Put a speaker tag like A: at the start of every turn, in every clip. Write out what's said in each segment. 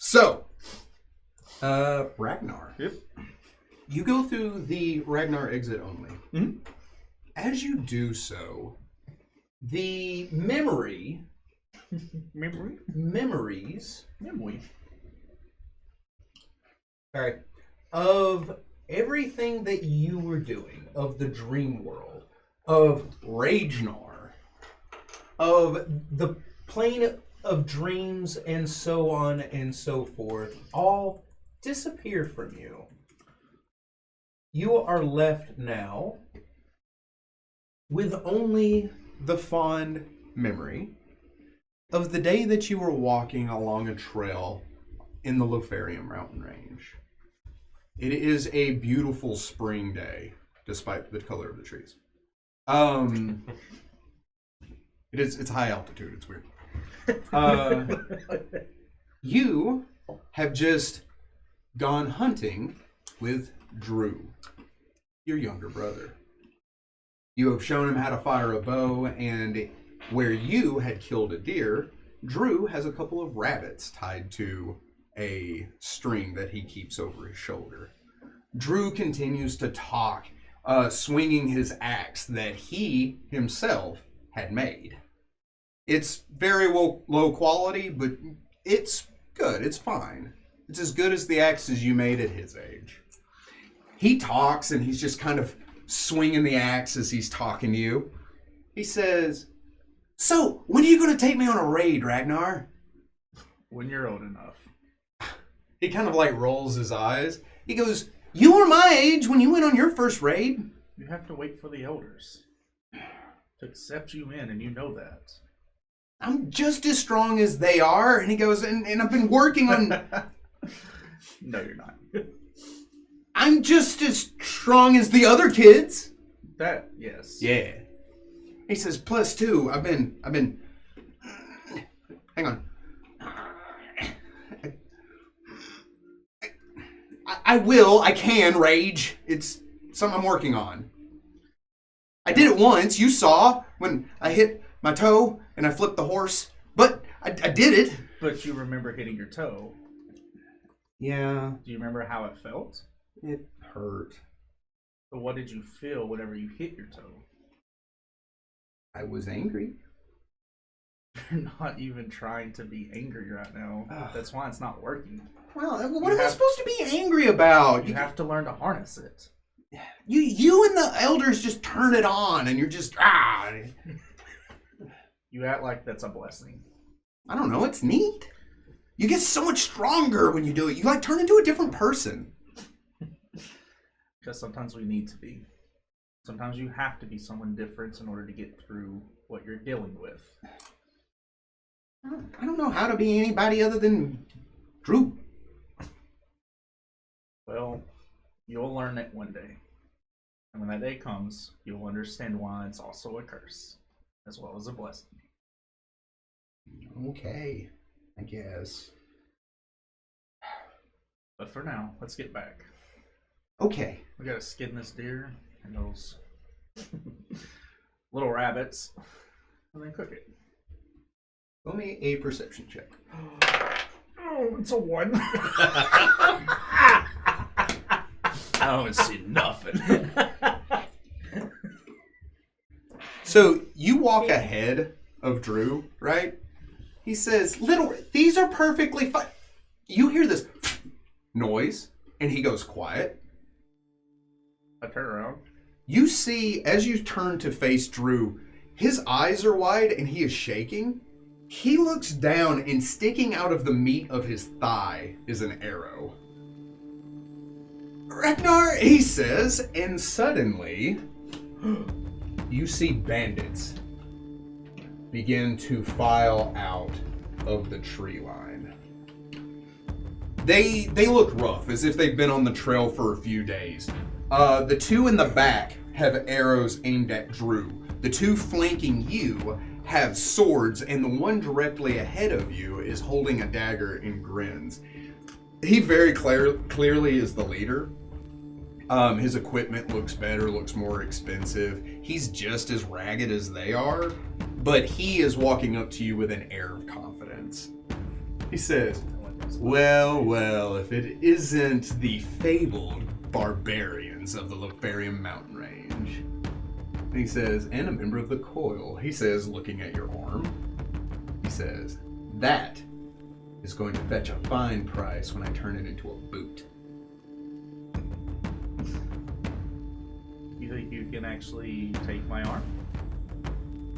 A: So, Ragnar.
B: Yep.
A: You go through the Ragnar exit only.
B: Mm-hmm.
A: As you do so, the memories all right, of everything that you were doing, of the dream world, of Ragnar, of the plane of dreams, and so on and so forth, all disappear from you. You are left now with only the fond memory of the day that you were walking along a trail in the Lothario mountain range. It is a beautiful spring day, despite the color of the trees. It's high altitude, it's weird. You have just gone hunting with Drew, your younger brother. You have shown him how to fire a bow, and where you had killed a deer, Drew has a couple of rabbits tied to a string that he keeps over his shoulder. Drew continues to talk, swinging his axe that he himself had made. It's very low quality, but it's good. It's fine. It's as good as the axes you made at his age. He talks, and he's just kind of swinging the axe as he's talking to you. He says, "So, when are you going to take me on a raid, Ragnar?"
B: When you're old enough.
A: He kind of like rolls his eyes. He goes, "You were my age when you went on your first raid."
B: You have to wait for the elders to accept you in, and you know that.
A: "I'm just as strong as they are." And he goes, and I've been working on...
B: No, you're not.
A: "I'm just as strong as the other kids."
B: That, yes.
A: Yeah. He says, "Plus two, I've been, hang on. I can rage. It's something I'm working on. I did it once, you saw, when I hit my toe and I flipped the horse, but I did it."
B: But you remember hitting your toe.
A: Yeah.
B: Do you remember how it felt?
A: It hurt.
B: But what did you feel whenever you hit your toe?
A: I was angry.
B: You're not even trying to be angry right now. That's why it's not working.
A: Well, what am I supposed to be angry about?
B: You have to learn to harness it.
A: You and the elders just turn it on, and you're just
B: You act like that's a blessing.
A: I don't know. It's neat. You get so much stronger when you do it. You like turn into a different person.
B: Because sometimes we need to be. Sometimes you have to be someone different in order to get through what you're dealing with.
A: I don't know how to be anybody other than Drew.
B: Well, you'll learn it one day. And when that day comes, you'll understand why it's also a curse, as well as a blessing.
A: Okay, I guess.
B: But for now, let's get back.
A: Okay.
B: We gotta skin this deer and those little rabbits, and then cook it.
A: Roll me a perception check.
B: Oh, it's a 1.
C: I don't see nothing.
A: So you walk ahead of Drew, right? He says, these are perfectly fine. You hear this noise, and he goes quiet.
B: I turn around.
A: You see, as you turn to face Drew, his eyes are wide and he is shaking. He looks down, and sticking out of the meat of his thigh is an arrow. "Ragnar," he says, and suddenly you see bandits begin to file out of the tree line. They look rough, as if they've been on the trail for a few days. The two in the back have arrows aimed at Drew. The two flanking you have swords, and the one directly ahead of you is holding a dagger and grins. He very clearly is the leader. His equipment looks better, looks more expensive. He's just as ragged as they are, but he is walking up to you with an air of confidence. He says, Well, well, if it isn't the fabled barbarians of the Lefarium mountain range. And he says, and a member of the Coil. He says, looking at your arm, he says, that is going to fetch a fine price when I turn it into a boot.
B: You think you can actually take my arm?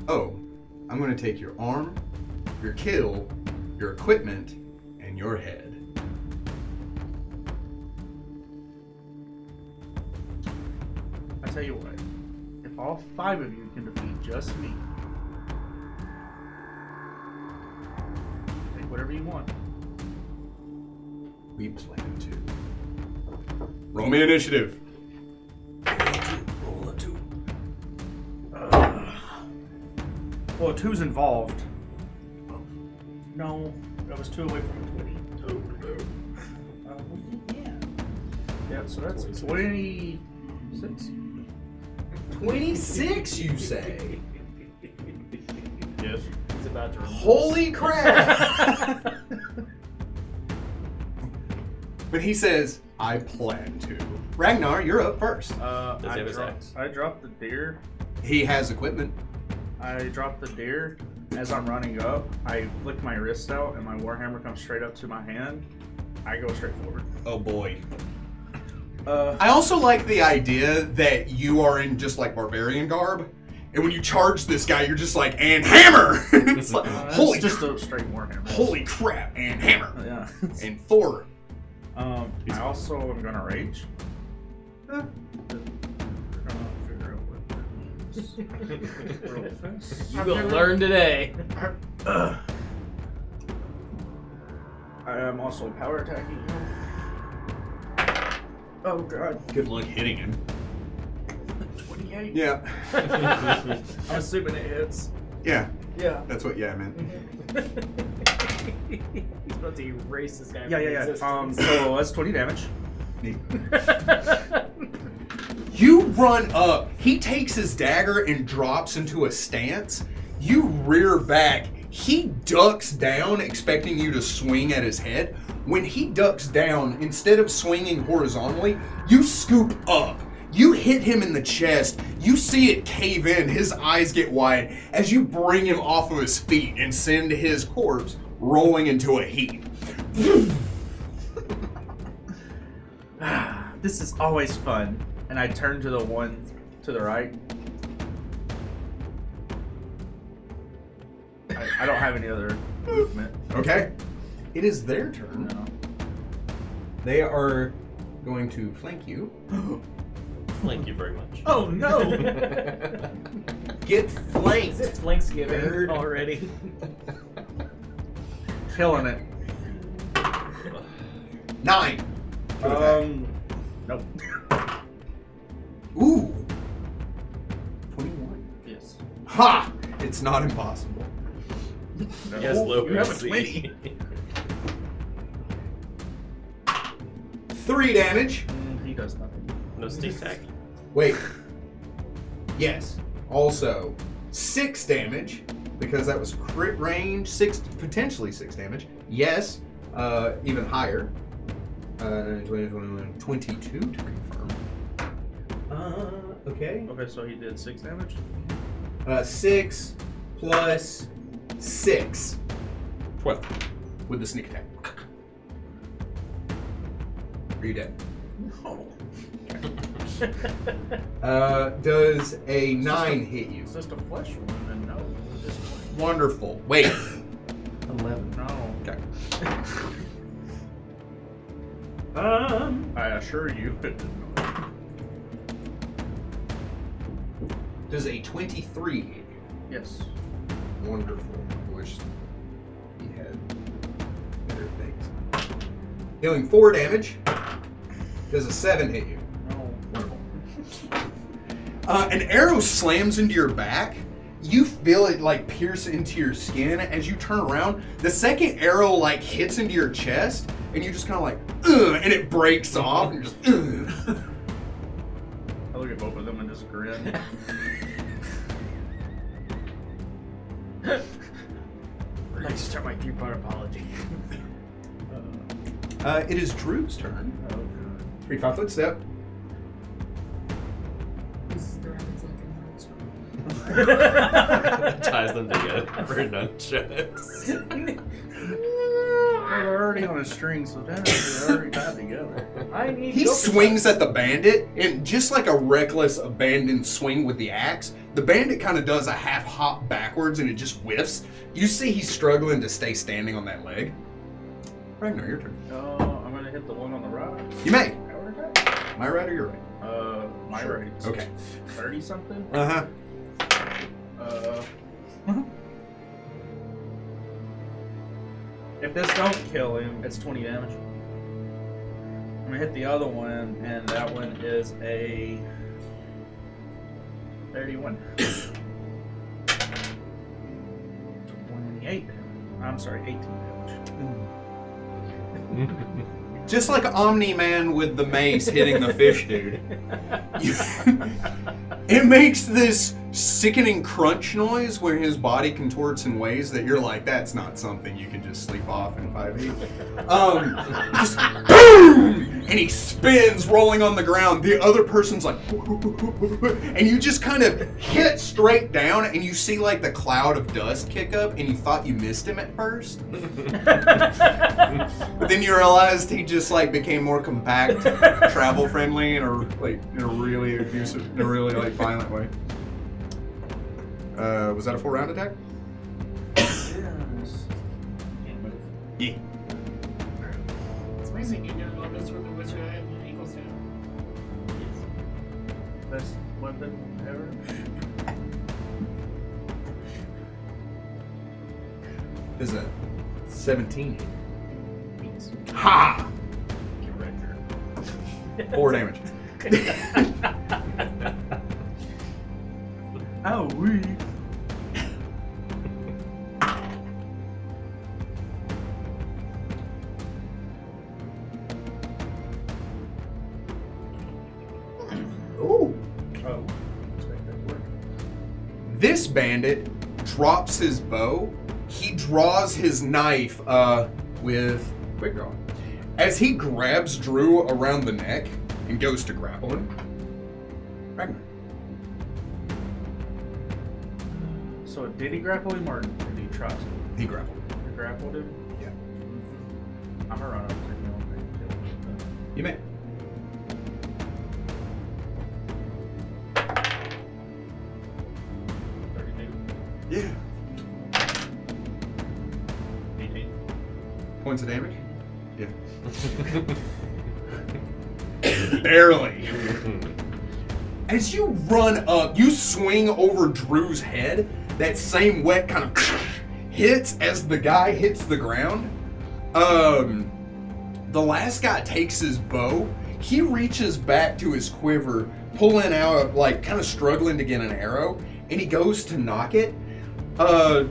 A: Oh, I'm going to take your arm, your kill, your equipment, and your head.
B: I tell you what, if all 5 of you can defeat just me, take whatever you want.
A: We plan to. Roll me initiative.
C: Roll a 2.
B: Well, 2's involved. No, that was 2 away from a 20. Yeah, so that's 26.
A: 26, you say?
B: Yes.
C: He's about to remove.
A: Holy crap! But he says, I plan to. Ragnar, you're up first.
C: Does he have his axe?
B: I dropped the deer.
A: He has equipment.
B: I dropped the deer. As I'm running up, I flick my wrist out and my warhammer comes straight up to my hand. I go straight forward.
A: Oh boy. I also like the idea that you are in just like barbarian garb, and when you charge this guy, you're just like, and hammer! It's like, holy
B: just a straight warhammer.
A: Holy crap, and hammer!
B: Yeah.
A: And 4.
B: I also am gonna rage. We're gonna figure out what that means. Real fast.
C: You will learn today.
B: I am also power attacking you. Oh god.
A: Good luck hitting him.
B: 28?
A: Yeah.
B: I'm assuming it hits.
A: Yeah,
B: Yeah.
A: that's what I meant.
C: He's about to erase this guy.
B: Yeah.
C: from
B: So that's 20 damage.
A: Neat. You run up. He takes his dagger and drops into a stance. You rear back. He ducks down, expecting you to swing at his head. When he ducks down, instead of swinging horizontally, you scoop up. You hit him in the chest. You see it cave in. His eyes get wide as you bring him off of his feet and send his corpse rolling into a heap.
B: This is always fun. And I turn to the one to the right. I don't have any other movement.
A: Okay. It is their turn.
B: No.
A: They are going to flank you.
C: Thank you very much.
B: Oh no!
A: Get
C: Is
A: flanked.
C: it Flanksgiving
A: Bird.
C: already?
B: Killing it.
A: 9.
B: Nope.
A: Ooh. 21.
B: Yes.
A: Ha! It's not impossible.
B: No.
C: Yes, low
B: You have a
C: AC.
B: 20.
A: 3 damage.
B: He does nothing.
C: No sneak attack.
A: Wait. Yes. Also, 6 damage, because that was crit range, potentially 6 damage. Yes, even higher. 22 to confirm. Okay.
B: Okay, so he did 6 damage?
A: 6 plus 6.
C: 12.
A: With the sneak attack. Are you dead?
B: No.
A: Does a 9 hit you?
B: It's just a flesh wound, and no. Just
A: Wonderful. Wait.
D: 11.
B: no.
A: Okay.
B: I assure you it did not.
A: Does a 23 hit you?
B: Yes.
A: Wonderful. I wish he had better things. Dealing 4 damage. Does a 7 hit you?
B: No.
A: Wonderful. An arrow slams into your back. You feel it like pierce into your skin as you turn around. The second arrow like hits into your chest, and you just kind of like, ugh, and it breaks off, and you're just, ugh.
B: I look at both of them and just grin.
C: I'd like to start my 3-part apology.
A: It is Drew's turn.
B: Oh,
A: 3 5-foot step.
C: Ties them together for nunchucks.
B: Well, they're already on a string, so technically they're already tied together. I need
A: He swings at the bandit, and just like a reckless, abandoned swing with the axe, the bandit kind of does a half hop backwards and it just whiffs. You see he's struggling to stay standing on that leg. Ragnar, your turn.
B: I'm gonna hit the one on the right.
A: You may.
B: Power attack?
A: My right or your right?
B: My
A: Sure.
B: right.
A: Okay.
B: 30 something.
A: Uh-huh.
B: If this don't kill him, it's 20 damage. I'm gonna hit the other one, and that one is a 31. 28. I'm sorry, 18 damage.
A: Just like Omni-Man with the mace hitting the fish dude. It makes this sickening crunch noise where his body contorts in ways that you're like, that's not something you can just sleep off in 5e. Just boom! And he spins, rolling on the ground. The other person's like, and you just kind of hit straight down, and you see like the cloud of dust kick up, and you thought you missed him at first. But then you realized he just like became more compact, travel friendly, in a really abusive, in a really like violent way. Was that a 4-round attack?
B: Yes. Can't move.
A: Yeah.
D: It's amazing you know this with the wizard and equals down.
B: Best weapon ever.
A: This is a 17. Ha!
C: Get ready.
A: 4 damage.
B: Oh, we.
A: Ooh.
B: Oh.
A: This bandit drops his bow. He draws his knife with quick draw. As he grabs Drew around the neck and goes to grapple him. Ragnar.
B: So did he grapple him or did he try to?
A: He grappled.
B: He grappled him?
A: Yeah.
B: I'm gonna run up to him.
A: You may. Yeah.
C: 18.
A: Points of damage? Yeah. Barely. As you run up, you swing over Drew's head. That same wet kind of hits as the guy hits the ground. The last guy takes his bow. He reaches back to his quiver, pulling out, like, kind of struggling to get an arrow, and he goes to knock it.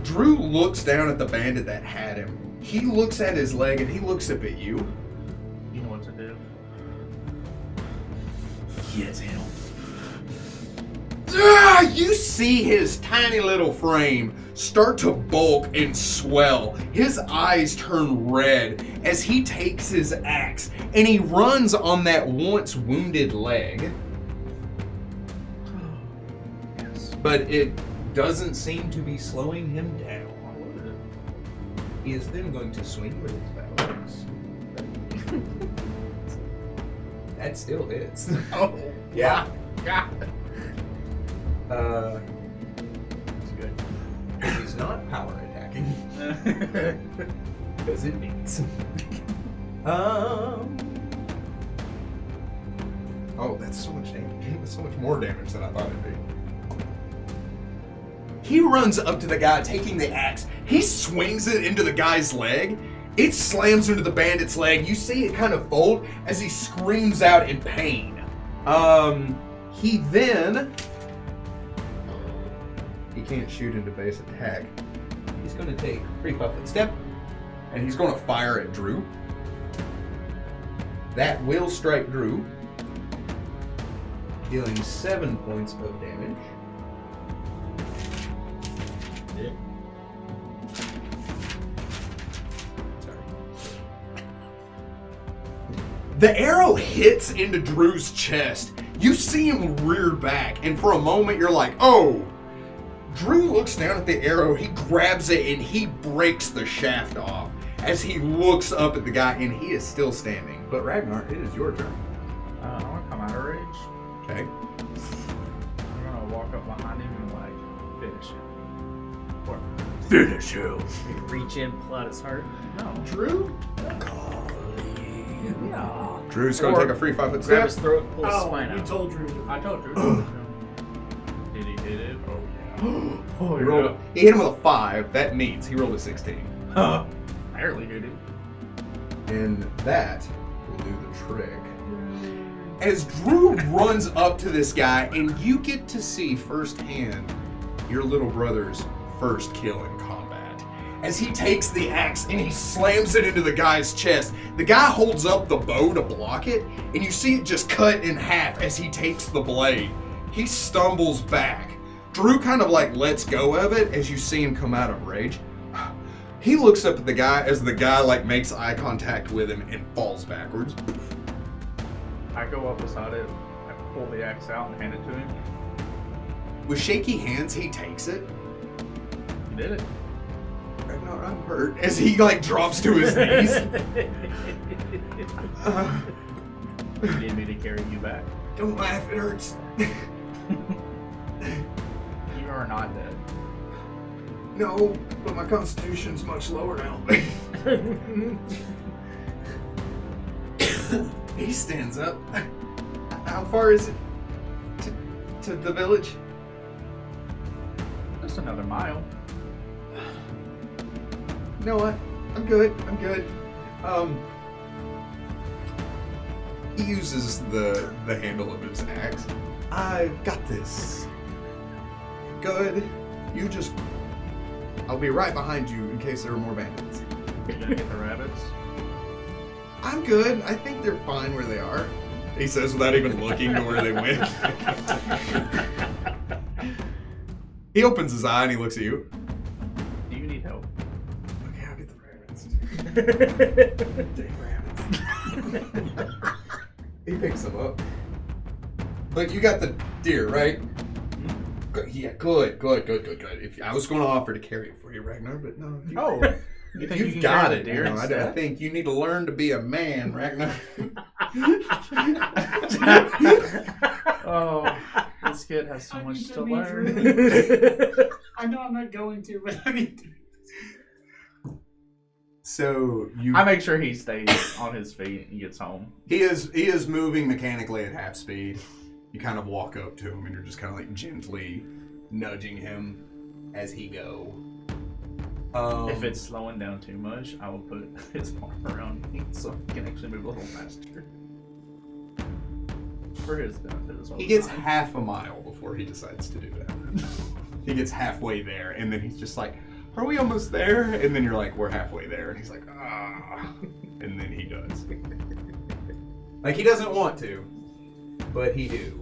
A: Drew looks down at the bandit that had him. He looks at his leg, and he looks up at you.
B: You know what to do.
A: Yes, him. Ah, you see his tiny little frame start to bulk and swell. His eyes turn red as he takes his axe and he runs on that once wounded leg.
B: Yes.
A: But it doesn't seem to be slowing him down.
B: Why would it?
A: He is then going to swing with his battle axe. That still hits.
B: Oh,
A: Yeah.
B: God.
A: It's good. He's not power attacking. Because it beats. Oh, that's so much damage. That's so much more damage than I thought it'd be. He runs up to the guy taking the axe. He swings it into the guy's leg. It slams into the bandit's leg. You see it kind of fold as he screams out in pain. He then... He can't shoot into base attack. He's going to take 3 5-foot step, and he's going to fire at Drew. That will strike Drew, dealing 7 points of damage.
C: Yeah.
A: Sorry. The arrow hits into Drew's chest. You see him rear back, and for a moment you're like, oh. Drew looks down at the arrow, he grabs it, and he breaks the shaft off as he looks up at the guy, and he is still standing. But Ragnar, it is your turn.
B: I'm gonna come out of rage.
A: Okay.
B: I'm gonna walk up behind him and like finish him. Or
A: Finish him.
E: Reach in, pull out his heart.
B: no.
D: Drew?
B: Yeah.
A: Drew's going to take a free 5-foot
E: Grab
A: step.
E: his throat, pull his
D: Oh,
E: spine
D: you
E: out.
D: told Drew.
B: I told Drew. Did he hit it? Oh yeah. Oh
A: He, rolled, he hit him with a 5. That means he rolled a 16.
B: Barely hit it.
A: And that will do the trick. As Drew runs up to this guy, and you get to see firsthand your little brother's first kill in combat. As he takes the axe and he slams it into the guy's chest, the guy holds up the bow to block it, and you see it just cut in half as he takes the blade. He stumbles back. Drew kind of like lets go of it as you see him come out of rage. He looks up at the guy as the guy like makes eye contact with him and falls backwards.
B: I go up beside it. I pull the axe out and hand it to him.
A: With shaky hands, he takes it.
B: He did it.
A: Ragnar, I'm hurt. As he like drops to his knees.
B: You need me to carry you back.
A: Don't laugh, it hurts.
B: You are not dead.
A: No, but my constitution's much lower now. He stands up. How far is it to the village?
B: Just another mile.
A: You know what? I'm good. He uses the handle of his axe. I've got this. Good. You just... I'll be right behind you in case there are more bandits.
B: You gonna get the rabbits?
A: I'm good. I think they're fine where they are. He says without even looking to where they went. He opens his eye and he looks at you.
B: Do you need help?
A: Okay, I'll get the rabbits. Dang rabbits. He picks them up. But you got the deer, right? Good. Yeah, good. If I was going to offer to carry it for you, Ragnar, but no. If you,
B: Oh, you think
A: you've
B: you can
A: got
B: carry
A: it.
B: the deer
A: You know, I
B: instead?
A: think you need to learn to be a man, Ragnar.
B: Oh, this kid has so
D: I
B: much
D: need
B: to
D: to meet
B: learn.
D: I know I'm not going to, but I need to.
A: So you,
B: I make sure he stays on his feet and gets home.
A: he is moving mechanically at half speed. You kind of walk up to him and you're just kind of like gently nudging him as he go.
B: If it's slowing down too much, I will put his arm around me so he can actually move a little faster. For his benefit as well.
A: he gets half a mile before he decides to do that. He gets halfway there and then he's just like, are we almost there? And then you're like, we're halfway there. And he's like, ah. And then he does. Like he doesn't want to, but he do.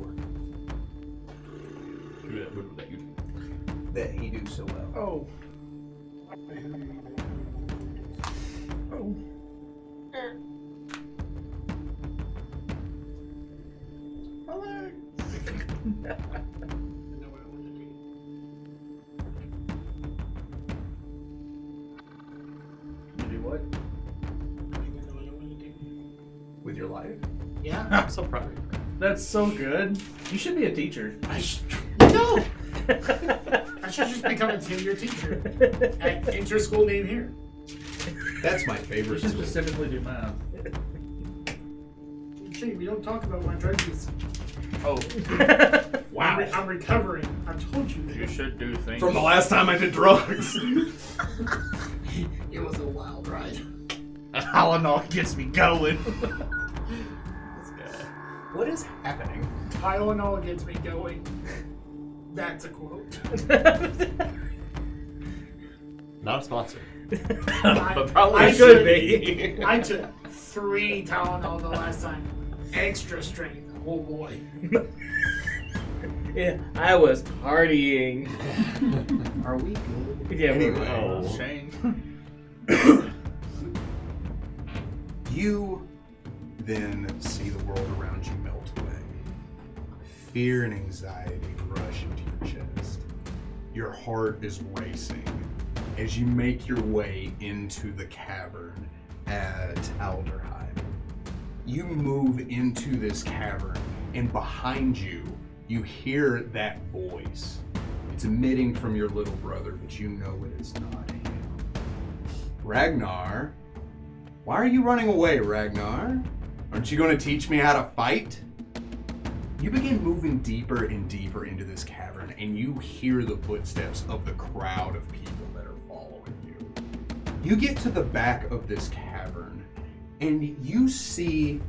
A: That he do so well.
B: Oh. Oh. My leg. You do what?
A: With your life?
D: Yeah.
C: I'm so proud of you.
B: That's so good. You should be a teacher.
D: No! I should just become a tenured teacher at inter-school name here.
A: That's my
B: You
A: favorite.
B: should
A: school.
B: specifically do math.
D: Gee, we don't talk about my drug use.
B: Oh.
D: Wow. I'm recovering. I've told you
B: You
D: this.
B: should do things.
A: From the last time I did drugs.
D: It was a wild ride.
B: Tylenol gets me going.
A: What is happening?
D: Tylenol gets me going. That's a quote.
C: Not a sponsor.
D: I-
C: But probably
D: I
E: should
C: be.
D: I took 3 Tylenol the last time. Extra strength. Oh boy.
E: Yeah, I was partying.
A: Are we good?
E: Yeah,
A: Anyway.
E: we're
B: Oh, Shane.
A: You then see the world around you melt away. Fear and anxiety rush into your chest. Your heart is racing as you make your way into the cavern at Alderheim. You move into this cavern, and behind you, you hear that voice. It's emitting from your little brother, but you know it is not him. Ragnar, why are you running away, Ragnar? Aren't you going to teach me how to fight? You begin moving deeper and deeper into this cavern, and you hear the footsteps of the crowd of people that are following you. You get to the back of this cavern, and you see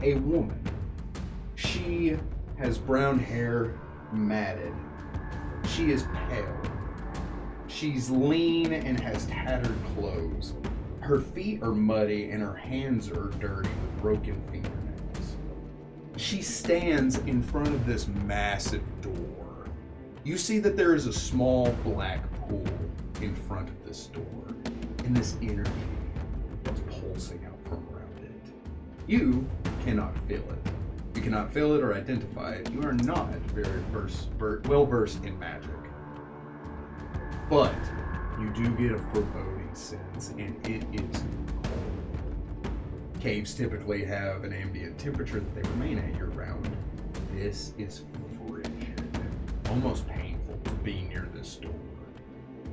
A: a woman. She has brown hair, matted. She is pale. She's lean and has tattered clothes. Her feet are muddy and her hands are dirty with broken fingernails. She stands in front of this massive door. You see that there is a small black pool in front of this door, and this energy is pulsing out from around it. You cannot feel it. You cannot feel it or identify it. You are not very well versed in magic. But you do get a foreboding sense, and it is cold. Caves typically have an ambient temperature that they remain at year-round. This is frigid, almost painful to be near this door.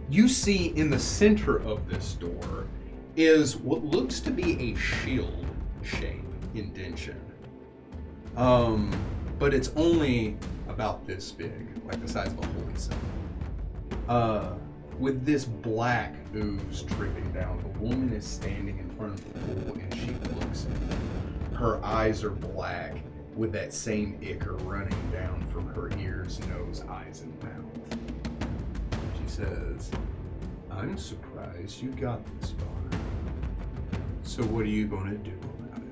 A: You see in the center of this door is what looks to be a shield shape indention. But it's only about this big, like the size of a holy symbol. With this black ooze dripping down, the woman is standing in front of the pool and she looks at you. Her eyes are black with that same ichor running down from her ears, nose, eyes, and mouth. She says, "I'm surprised you got this far. So what are you going to do about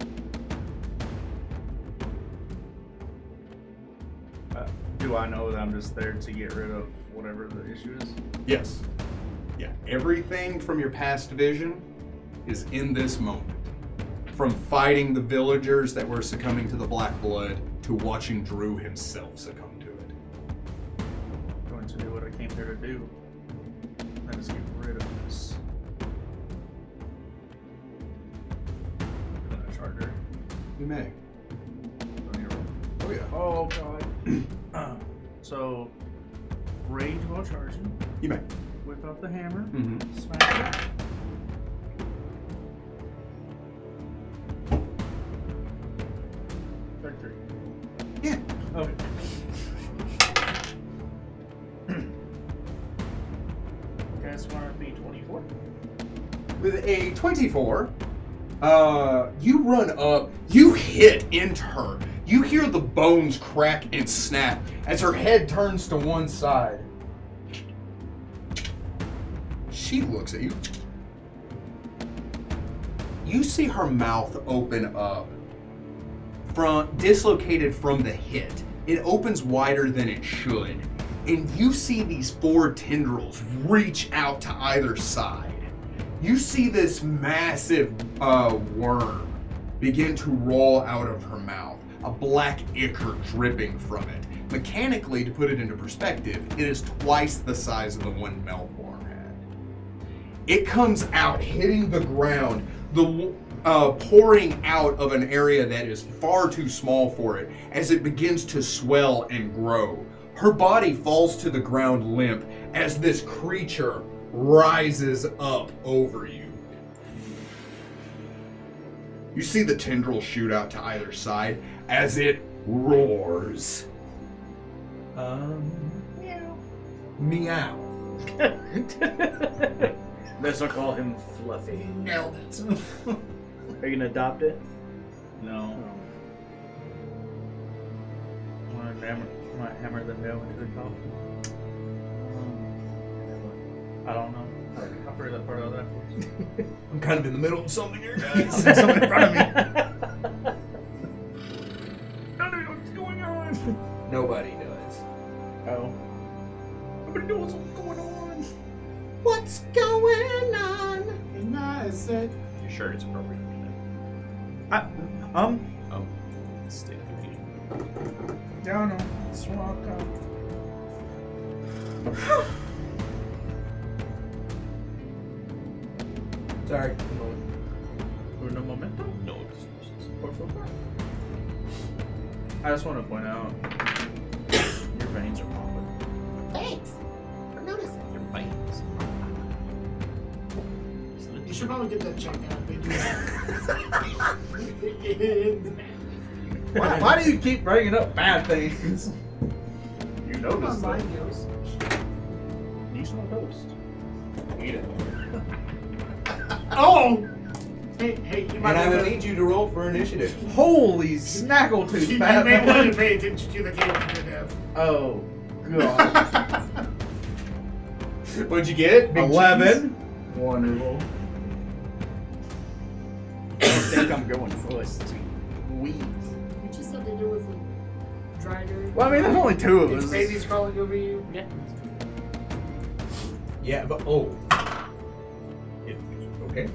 A: it?"
B: Do I know that I'm just there to get rid of whatever the issue is?
A: Yes. Yeah. Everything from your past vision is in this moment. From fighting the villagers that were succumbing to the Black Blood to watching Drew himself succumb to it.
B: I'm going to do what I came here to do. That is get rid of this. I'm gonna charge her.
A: You may.
B: Let me roll.
A: Oh yeah.
B: Oh god. So, rage while charging.
A: You may.
B: Whip out the hammer.
A: Mm-hmm.
B: Smash it. Victory.
A: Yeah.
B: Okay. Guess one would be 24.
A: With a 24, you run up, you hit into her. You hear the bones crack and snap as her head turns to one side. She looks at you. You see her mouth open up, dislocated from the hit. It opens wider than it should. And you see these 4 tendrils reach out to either side. You see this massive worm begin to roll out of her mouth, a black ichor dripping from it. Mechanically, to put it into perspective, it is twice the size of the one Melkworm had. It comes out, hitting the ground, pouring out of an area that is far too small for it as it begins to swell and grow. Her body falls to the ground limp as this creature rises up over you. You see the tendrils shoot out to either side as it roars. Meow. Meow.
E: This will call him Fluffy.
A: Nailed it.
E: Are you gonna adopt it?
B: No. I'm gonna hammer the nail into the coffin. I don't know. I'll figure that part out afterwards.
A: I'm kind of in the middle of something here, guys.
B: Someone in front of me. I don't know what's going on.
A: Nobody does.
B: Oh. Nobody knows what's going on.
A: What's going on?
D: And I said,
C: You sure it's appropriate to do Oh, state of confusion.
B: Yeah, no. It's walk up.
A: Sorry.
B: Uno momento.
C: No excuses.
B: Por favor. I just want to point out your veins are popping.
D: Thanks for noticing.
C: Your veins.
D: You should probably get that checked out. They do that.
E: Why do you keep bringing up bad things?
B: You
D: Come
B: noticed
D: on,
B: that.
D: mind goes.
B: You smell toast. Eat it.
D: Oh! Hey, you
A: And
D: might
A: I will
D: want
A: need you to roll for initiative.
E: Holy snaggletooth,
D: you may want to
E: Batman.
D: pay attention to the game to death.
E: Oh, God.
A: What'd you get? Big
E: 11. Wonderful. I think I'm going first. Weeds.
D: You just have to do with the dragon.
E: Well, I mean, there's only two of
D: It's
E: us.
D: babies crawling over you. Yeah.
A: Yeah, but oh. Okay.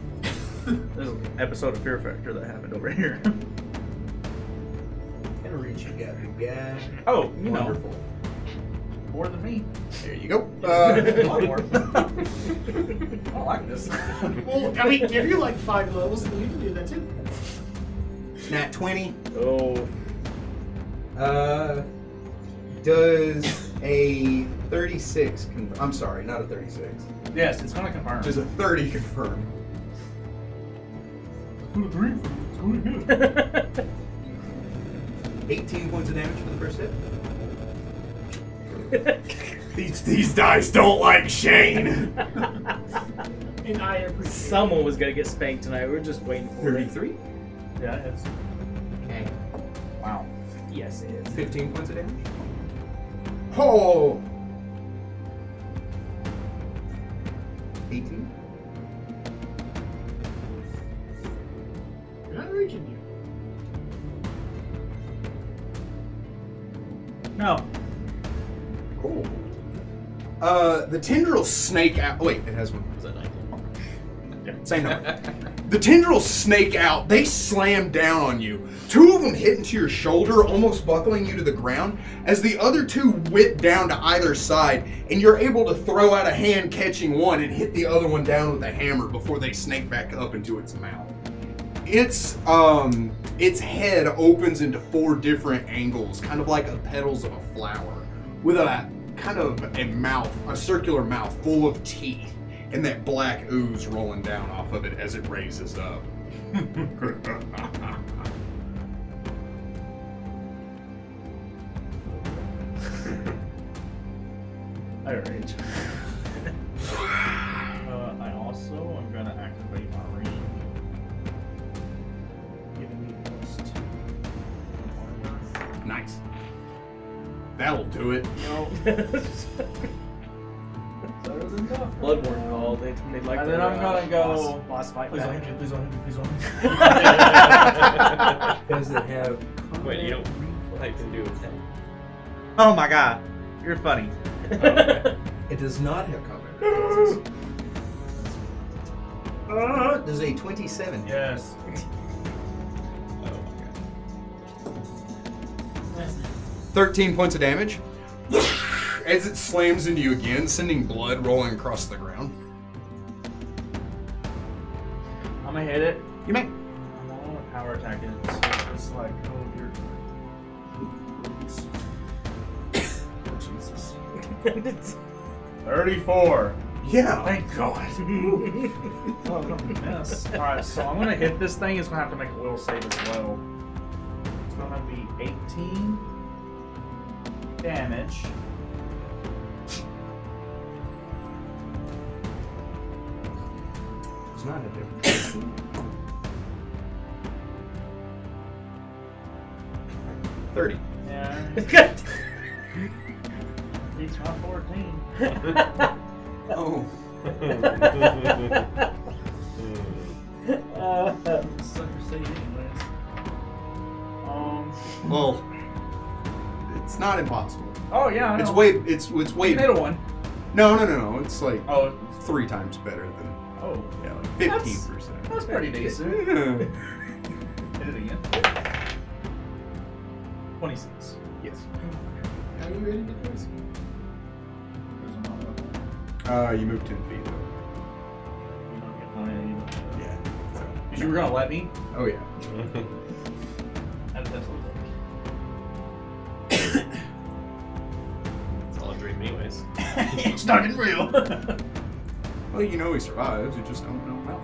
E: There's an episode of Fear Factor that happened over here.
A: Gonna reach you, got big guy.
B: Oh, you know,
A: Wonderful.
B: more than me.
A: There you go.
E: A lot more. I like this.
D: Well, I mean, if you're like 5 levels, then you can do that too.
A: Nat 20.
E: Oh.
A: Does a 36 I'm sorry, not a 36.
B: Yes, it's gonna confirm.
A: Does a 30 confirm? 18 points of damage for the first hit. These dice don't like Shane.
D: And I appreciate
E: Someone was gonna get spanked tonight. We were just waiting for it.
A: 33.
B: Yeah, it's.
A: Okay.
B: Wow.
E: Yes, it is.
A: 15 points of damage. Oh. 18.
D: You're not reaching you.
B: No.
A: Cool. The tendrils snake out. Wait, it has one.
C: Was that 19?
A: Same number. The tendrils snake out. They slam down on you. 2 of them hit into your shoulder, almost buckling you to the ground, as the other 2 whip down to either side, and you're able to throw out a hand catching one and hit the other one down with a hammer before they snake back up into its mouth. Its head opens into 4 different angles, kind of like the petals of a flower, with a kind of a mouth, a circular mouth full of teeth, and that black ooze rolling down off of it as it raises up.
B: I rage. I also am gonna activate my ring. Giving me +2.
A: Nice. That'll do it.
E: Bloodborne call. They'd like
B: And
E: their,
B: then I'm gonna go-
E: boss fight back.
B: Please on me.
A: Does it have?
C: Wait, you don't I can do a 10.
E: Oh my god. You're funny.
C: Okay.
A: It does not have combat. Does a 27?
B: Yes.
C: Oh my god.
A: 13 points of damage. As it slams into you again, sending blood rolling across the ground.
B: I'm gonna hit it.
A: You may.
B: I'm gonna power attack it. So it's like, oh dear. Oh, Jesus. 34.
A: Yeah.
B: Thank God. Oh, I'm gonna miss. Alright, so I'm gonna hit this thing. It's gonna have to make a will save as well. It's gonna be 18 damage.
A: It's not a difference. 30.
B: Yeah. Beats my 14.
A: Oh.
B: Sucker save anyways.
A: Well, it's not impossible.
B: Oh yeah, I know.
A: It's way.
B: You made a one.
A: No. It's like
B: Oh.
A: 3 times better than
B: Oh.
A: like 15%.
B: That's pretty decent.
A: Yeah.
B: It hit again. 26.
A: Yes.
D: Are you ready to do this?
A: You move 10 feet. Yeah. So.
B: You were gonna let me?
A: Oh yeah.
C: That's all a dream, anyways.
B: It's not even real.
A: Well, you know he survives. You just don't know how.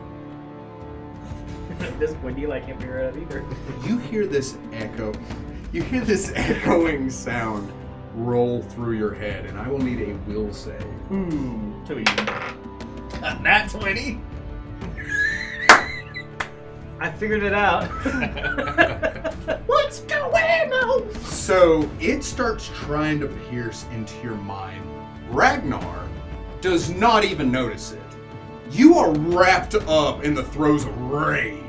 C: At this point, you can't figure it out either.
A: You hear this echo. You hear this echoing sound roll through your head, and I will need a will save.
B: Ooh, too easy. Nat 20.
C: I figured it out.
B: What's going on?
A: So it starts trying to pierce into your mind. Ragnar does not even notice it. You are wrapped up in the throes of rage.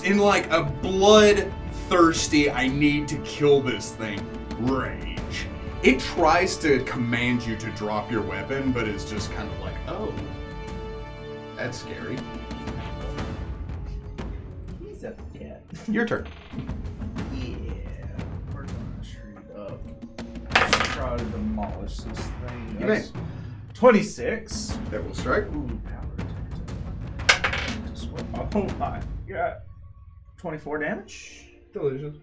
A: In like a bloodthirsty, I need to kill this thing rage. It tries to command you to drop your weapon, but it's just kind of like, oh, that's scary.
C: He's a cat.
A: Your turn.
B: Yeah, we're gonna shoot up. Try to demolish this thing.
A: You may.
B: That's 26.
A: That will strike.
B: Ooh, power. Oh my god. 24 damage.
A: Delicious.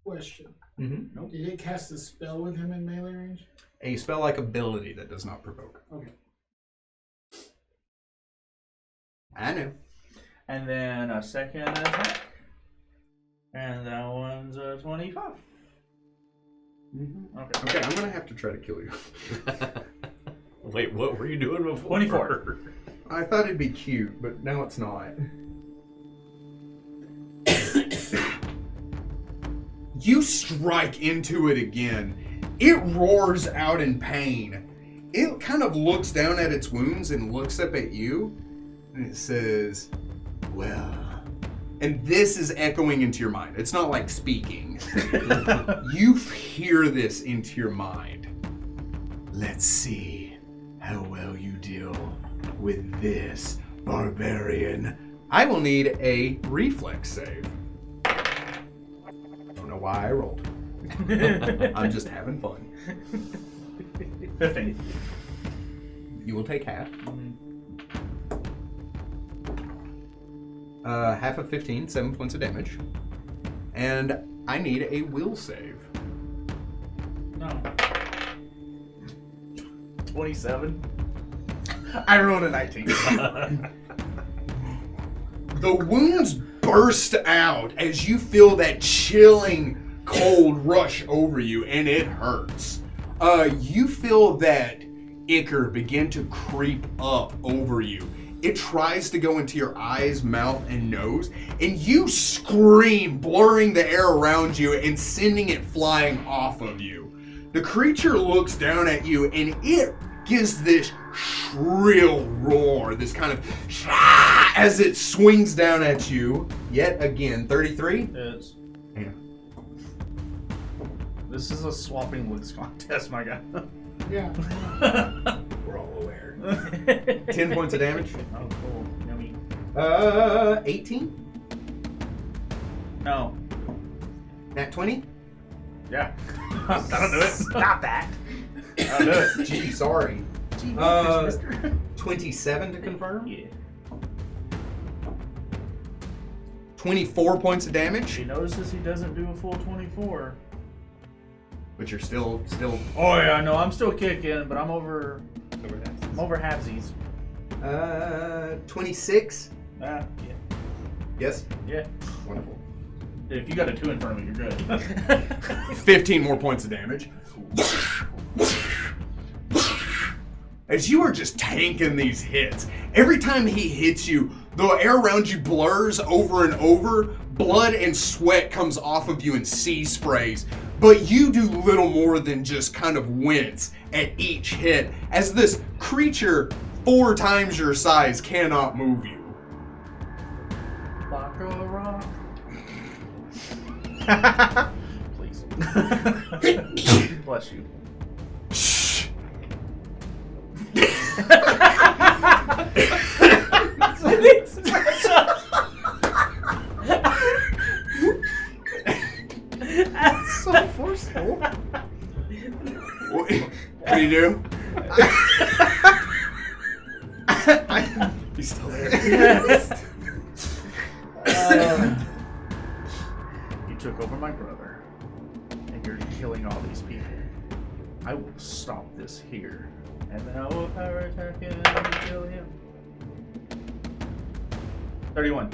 D: Question.
A: Mm-hmm.
D: Did it cast a spell with him in melee range?
A: A spell-like ability that does not provoke.
D: Okay.
A: I know.
B: And then a second attack. And that one's 25.
A: Mm-hmm.
B: Okay.
A: Okay, I'm gonna have to try to kill you.
C: Wait, what were you doing before?
B: 24.
A: I thought it'd be cute, but now it's not. You strike into it again. It roars out in pain. It kind of looks down at its wounds and looks up at you, and it says, well... And this is echoing into your mind. It's not like speaking. You hear this into your mind. Let's see how well you deal with this barbarian. I will need a reflex save. Don't know why I rolled. I'm just having fun.
B: 15.
A: You will take half. Half of 15, 7 points of damage. And I need a will save.
B: No. 27. I rolled a 19.
A: The wounds burst out as you feel that chilling cold rush over you, and it hurts. You feel that ichor begin to creep up over you. It tries to go into your eyes, mouth, and nose, and you scream, blurring the air around you and sending it flying off of you. The creature looks down at you, and it gives this shrill roar, this kind of as it swings down at you. Yet again, 33?
B: Yes.
A: Yeah.
B: This is a swapping looks contest, my guy.
D: Yeah.
A: We're all aware. 10 points of damage.
B: Oh, cool. Yummy.
A: 18?
B: No.
A: Nat 20?
B: Yeah. That'll do it.
C: Stop that.
B: That'll do it.
A: Gee, sorry. 27 to confirm?
C: Yeah.
A: 24 points of
B: He
A: damage,
B: notices he doesn't do a full 24.
A: but you're still.
B: Oh yeah, no, I'm still kicking, but I'm over halvesies.
A: 26?
B: Yeah.
A: Yes?
B: Yeah.
A: Wonderful.
B: If you got a 2 in front of me, you're good.
A: 15 more points of damage. As you are just tanking these hits, every time he hits you, the air around you blurs over and over, blood and sweat comes off of you in sea sprays, but you do little more than just kind of wince at each hit, as this creature 4 times your size cannot move you.
B: Baccarat. Please. Bless you.
A: Shh. you do? He's still there.
B: You took over my brother, and you're killing all these people. I will stop this here, and then I will power attack him and kill him. 31.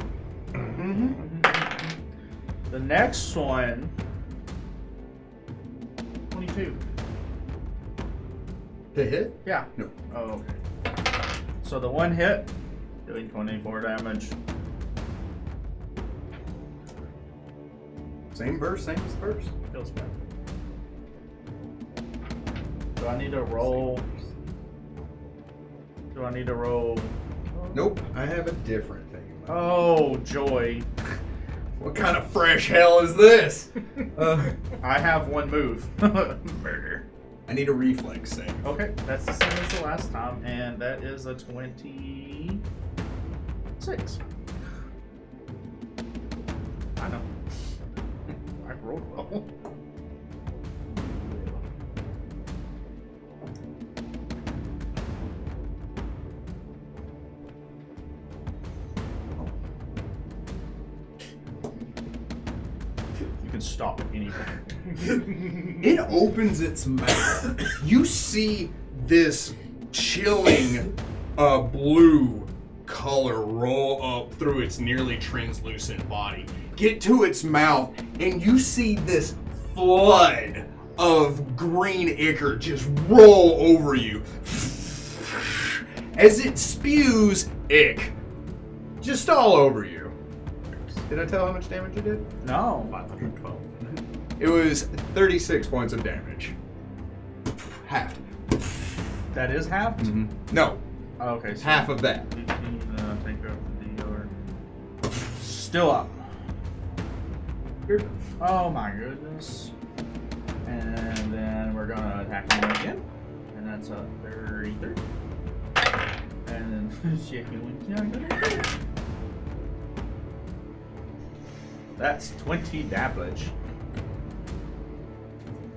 B: The next one, 22.
A: To hit?
B: Yeah.
A: No.
B: Oh, okay. So the one hit, doing 24 damage.
A: Same burst, same as burst.
B: Feels bad. Do I need to roll?
A: Nope, I have a different thing. in mind.
B: Oh, joy.
A: What kind of fresh hell is this?
B: I have one move. Murder.
A: I need a reflex save.
B: Okay, that's the same as the last time, and that is a 26. I know. I rolled well. You can stop at any point.
A: It opens its mouth. You see this chilling blue color roll up through its nearly translucent body, get to its mouth, and you see this flood of green ichor just roll over you as it spews ick just all over you. Did I tell how much damage it did?
B: No.
A: 512. It was 36 points of damage. Halved.
B: That is halved?
A: No,
B: Oh, okay. So
A: half of that.
B: 15, take up the other. Still up. Oh my goodness. And then we're gonna attack him again. And that's a 33. And then that's 20 damage.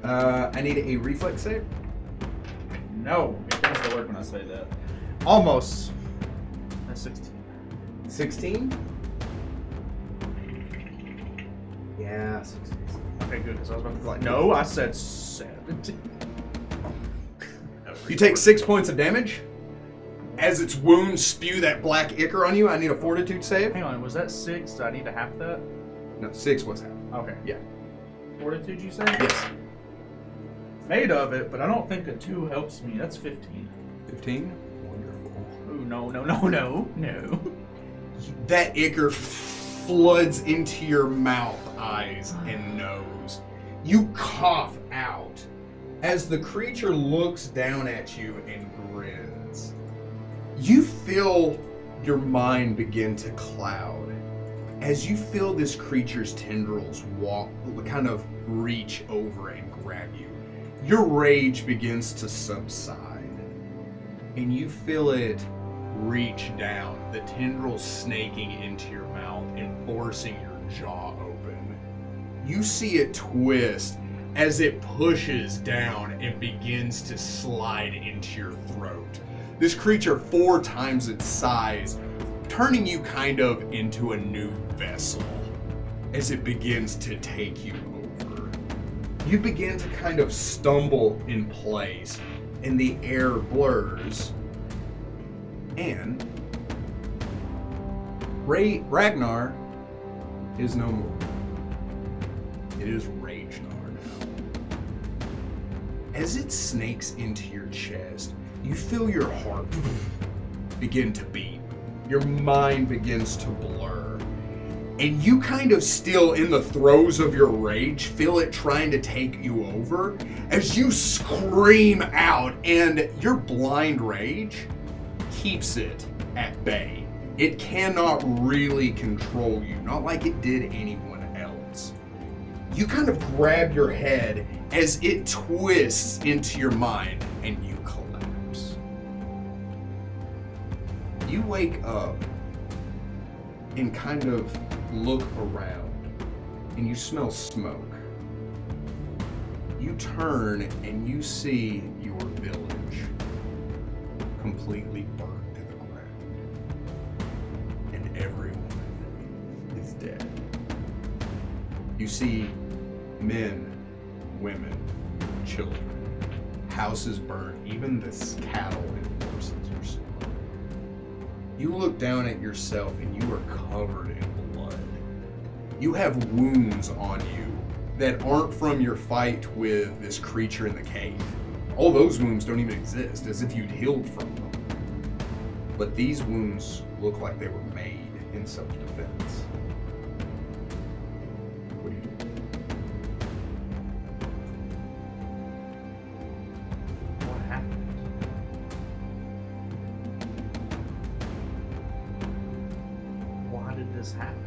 A: I need a reflex save.
B: No, it doesn't work when I say that. Almost. That's 16.
A: 16? Yeah, 16.
B: Okay, good, because I was about to be like, no, I said 17.
A: You take 6 points of damage. As its wounds spew that black ichor on you, I need a fortitude save.
B: Hang on, was that 6? Do I need to half that?
A: No, 6 was half.
B: Okay.
A: Yeah.
B: Fortitude, you say?
A: Yes.
B: Made of it, but I don't think a 2 helps me. That's 15.
A: 15? Wonderful.
B: Ooh, no.
A: That ichor floods into your mouth, eyes, and nose. You cough out as the creature looks down at you and grins. You feel your mind begin to cloud as you feel this creature's tendrils kind of reach over and grab you. Your rage begins to subside, and you feel it reach down, the tendrils snaking into your mouth and forcing your jaw open. You see it twist as it pushes down and begins to slide into your throat. This creature 4 times its size, turning you kind of into a new vessel as it begins to take you over. You begin to kind of stumble in place, and the air blurs. And Ragnar is no more. It is Ragnar now. As it snakes into your chest, you feel your heart begin to beat. Your mind begins to blur. And you kind of still in the throes of your rage, feel it trying to take you over as you scream out, and your blind rage keeps it at bay. It cannot really control you, not like it did anyone else. You kind of grab your head as it twists into your mind and you collapse. You wake up and kind of look around and you smell smoke. You turn and you see your village completely burned to the ground. And everyone is dead. You see men, women, children, houses burned, even the cattle and horses are slaughtered. You look down at yourself and you are covered in blood. You have wounds on you that aren't from your fight with this creature in the cave. All those wounds don't even exist, as if you'd healed from them. But these wounds look like they were made in self-defense. What do you do?
B: What happened? Why did this happen?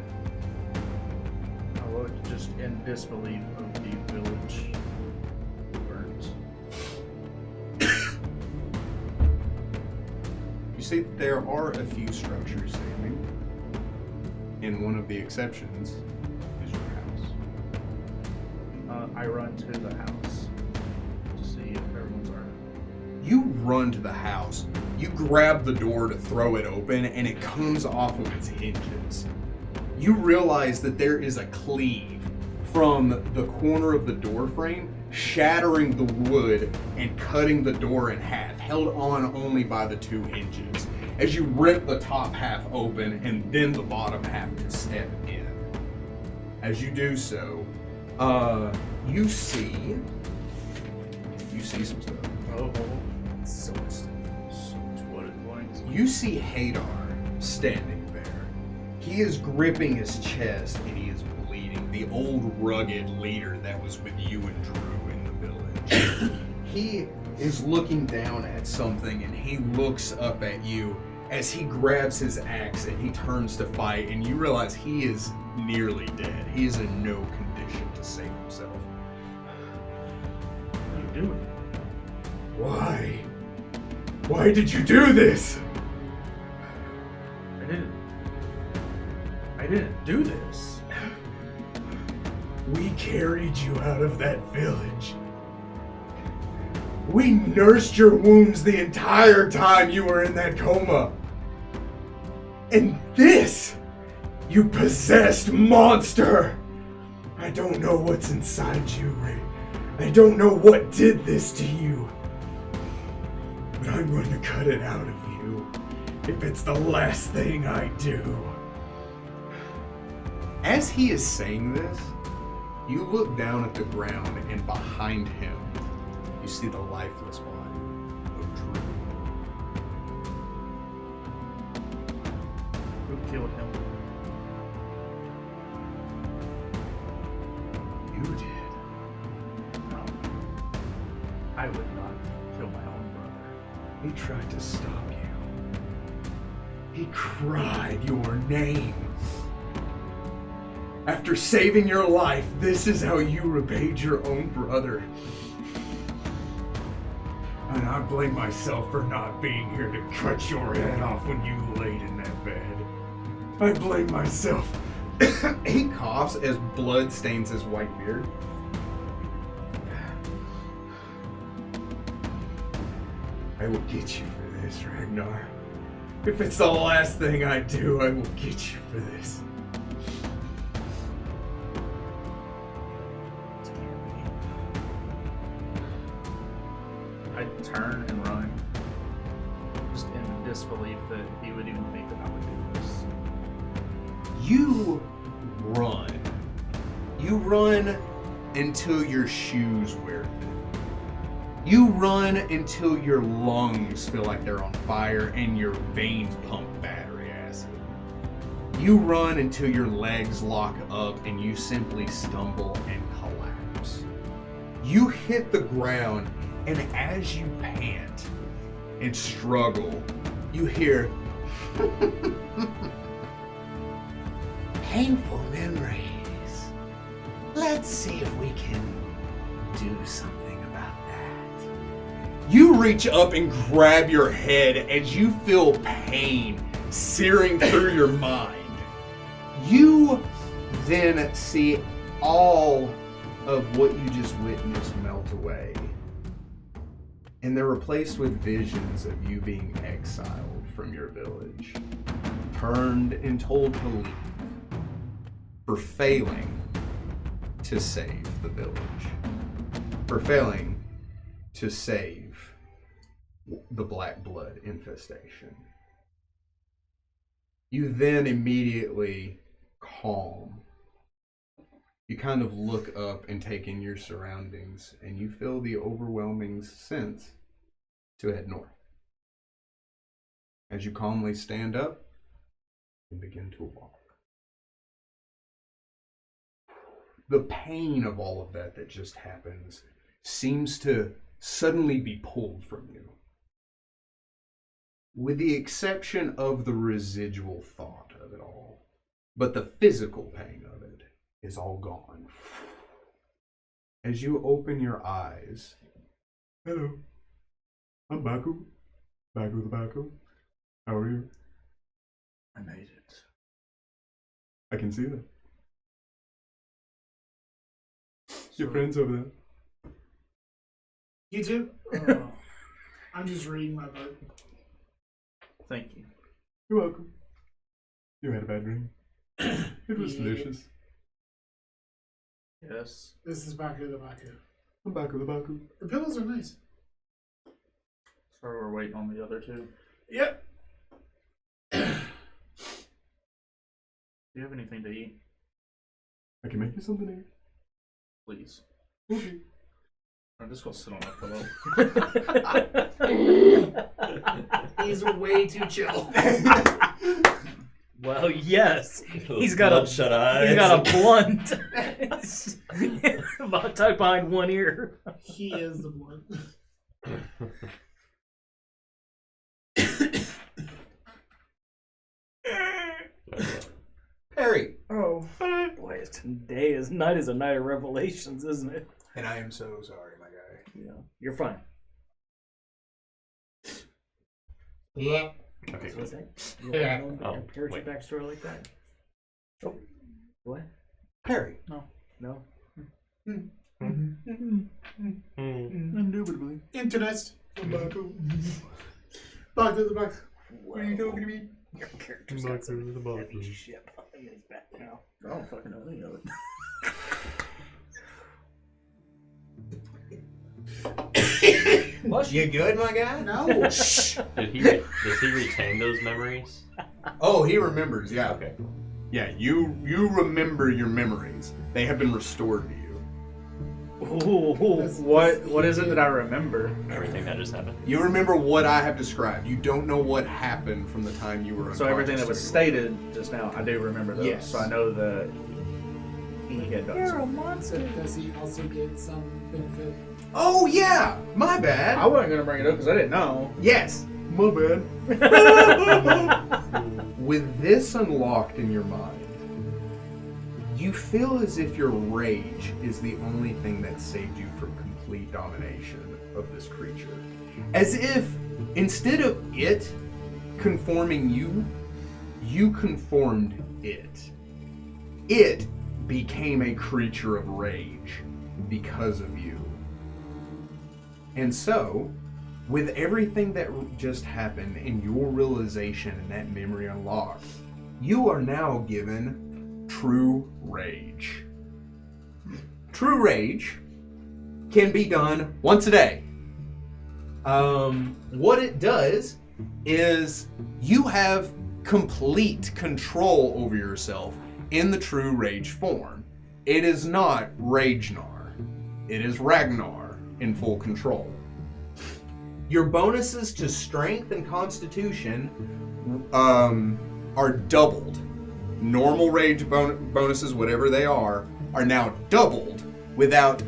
B: I look just in disbelief of the village burnt.
A: You see, there are a few structures standing, and one of the exceptions is your house.
B: I run to the house to see if everyone's alright.
A: You run to the house, you grab the door to throw it open, and it comes off of its hinges. You realize that there is a cleave from the corner of the door frame, shattering the wood and cutting the door in half, held on only by the two hinges, as you rip the top half open and then the bottom half to step in. As you do so, you see some stuff.
B: Oh,
A: So much stuff.
B: so what it points.
A: You see Hadar standing there. He is gripping his chest and he is bleeding. The old rugged leader that was with you and Drew in the village. He is looking down at something and he looks up at you as he grabs his axe and he turns to fight, and you realize he is nearly dead. He is in no condition to save himself.
B: What are you doing?
A: Why? Why did you do this?
B: I didn't do this.
A: We carried you out of that village. We nursed your wounds the entire time you were in that coma. And this, you possessed monster! I don't know what's inside you, Ray. I don't know what did this to you. But I'm going to cut it out of you if it's the last thing I do. As he is saying this, you look down at the ground, and behind him, you see the lifeless body of Drew.
B: Who killed him?
A: You did.
B: No. I would not kill my own brother.
A: He tried to stop you. He cried your name. After saving your life, this is how you repaid your own brother. And I blame myself for not being here to cut your head off when you laid in that bed. I blame myself. He coughs as blood stains his white beard. I will get you for this, Ragnar. If it's the last thing I do, I will get you for this.
B: I turn and run, just in disbelief that he would even think that I would do this.
A: You run. You run until your shoes wear thin. You run until your lungs feel like they're on fire and your veins pump battery acid. You run until your legs lock up and you simply stumble and collapse. You hit the ground, and as you pant and struggle, you hear painful memories. Let's see if we can do something about that. You reach up and grab your head as you feel pain searing through your mind. You then see all of what you just witnessed melt away. And they're replaced with visions of you being exiled from your village, turned and told to leave for failing to save the village, for failing to save the black blood infestation. You then immediately calm. You kind of look up and take in your surroundings, and you feel the overwhelming sense to head north. As you calmly stand up and begin to walk. The pain of all of that just happens seems to suddenly be pulled from you. With the exception of the residual thought of it all. But the physical pain of it is all gone. As you open your eyes, hello, I'm Baku. Baku the Baku. How are you?
B: I made it.
A: I can see that. Your friends over there.
D: You too? I'm just reading my book.
B: Thank you.
A: You're welcome. You had a bad dream. It was delicious.
B: Yes.
D: This is Baku the Baku.
A: I'm Baku the Baku.
D: The pillows are nice.
B: So we're waiting on the other two.
D: Yep.
B: Do you have anything to eat?
A: I can make you something here.
B: Please.
A: Okay.
B: I'm just gonna sit on that pillow.
D: He's way too chill.
C: Well, yes.
E: Those
C: He's got
E: bloodshot eyes.
C: He's got a blunt about tucked behind one ear.
D: He is the one.
A: Perry.
C: Oh, boy, night is a night of revelations, isn't it?
A: And I am so sorry, my guy.
C: Yeah, you're fine.
D: Yeah.
E: Okay.
C: So what's that? You
D: Yeah.
C: want to
E: Oh,
C: compare your
E: wait.
C: backstory like that? Oh, what?
A: Perry.
C: No.
E: Indubitably.
D: Internet. Baku. Baku the Baku.
C: What are you talking to me? Your character's got some heavy shit in his back now.
B: I don't fucking know any of it.
A: You good, my guy?
D: No.
A: Shh.
E: Does he retain those memories?
A: Oh, he remembers, yeah.
E: Okay.
A: Yeah, you remember your memories. They have been restored to you.
C: Ooh,
B: What is it that I remember?
E: Everything that just happened.
A: You remember what I have described. You don't know what happened from the time you were unconscious.
B: So everything that was
A: to-
B: stated just now, I do remember those.
A: Yes.
B: So I know that he had done
C: you're a
B: something.
C: monster.
D: Does he also get some benefit?
A: Oh, yeah! My bad.
B: I wasn't gonna bring it up because I didn't know.
A: Yes. My bad. With this unlocked in your mind, you feel as if your rage is the only thing that saved you from complete domination of this creature. As if, instead of it conforming you, you conformed it. It became a creature of rage because of you. And so, with everything that just happened and your realization and that memory unlocked, you are now given true rage. True rage can be done once a day. What it does is you have complete control over yourself in the true rage form. It is not Ragnar. It is Ragnar in full control. Your bonuses to strength and constitution are doubled. Normal rage bonuses, whatever they are now doubled without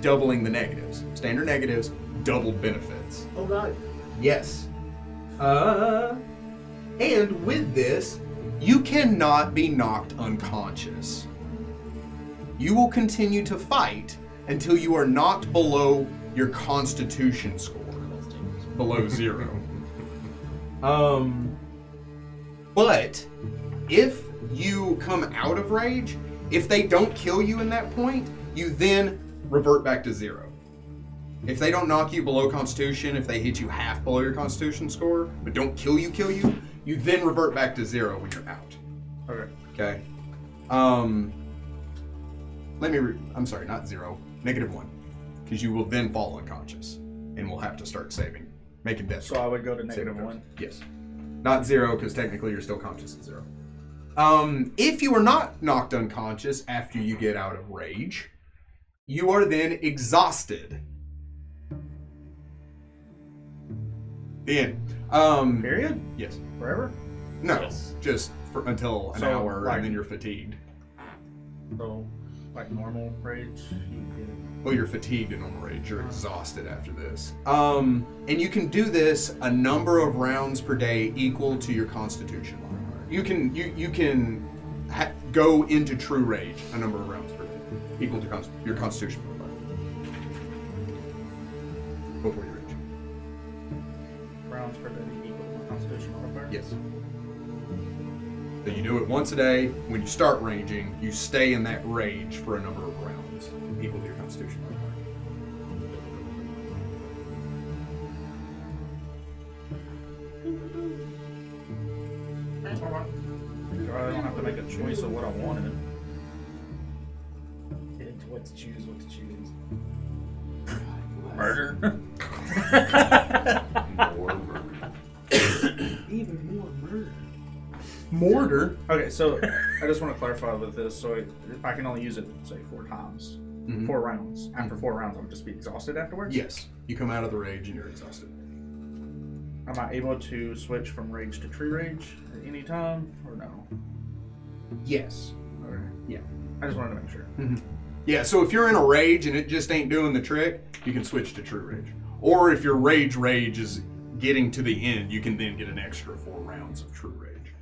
A: doubling the negatives. Standard negatives, doubled benefits.
D: Oh god.
A: Yes. And with this, you cannot be knocked unconscious. You will continue to fight until you are knocked below your constitution score. Below 0. But if you come out of rage, if they don't kill you in that point, you then revert back to 0. If they don't knock you below Constitution, if they hit you half below your Constitution score, but don't kill you, you then revert back to 0 when you're out.
B: Okay.
A: Okay. I'm sorry, not 0, -1, because you will then fall unconscious, and we'll have to start saving, making death.
B: So I would go to
A: saving
B: -1.
A: throws. Yes. Not 0, because technically you're still conscious at 0. If you are not knocked unconscious after you get out of rage, you are then exhausted. The end.
B: Period?
A: Yes.
B: Forever?
A: No,
C: Yes.
A: just for, until an hour,
B: like-
A: and then you're fatigued.
B: So, like normal rage, you get it.
A: Well, you're fatigued in normal rage. You're exhausted after this. And you can do this a number of rounds per day equal to your Constitution modifier. You can go into true rage a number of rounds per day equal to your Constitution modifier before you rage.
B: Rounds per day equal to Constitution modifier?
A: Yes. So you do it once a day. When you start raging, you stay in that rage for a number of rounds equal to your Constitution modifier.
B: So I don't have to make a choice of what I wanted.
D: What to choose, what to choose.
B: Murder?
A: More murder. Even more murder. Mortar?
B: Okay, so I just want to clarify with this. So I can only use it, say, 4 times.
A: Mhm.
B: 4 rounds. After 4 rounds, I would just be exhausted afterwards?
A: Yes. You come out of the rage and you're exhausted.
B: Am I able to switch from rage to true rage at any time, or no?
A: Yes.
B: Okay.
A: Yeah.
B: I just wanted to make sure.
A: Yeah, so if you're in a rage and it just ain't doing the trick, you can switch to true rage. Or if your rage is getting to the end, you can then get an extra 4 rounds of true rage.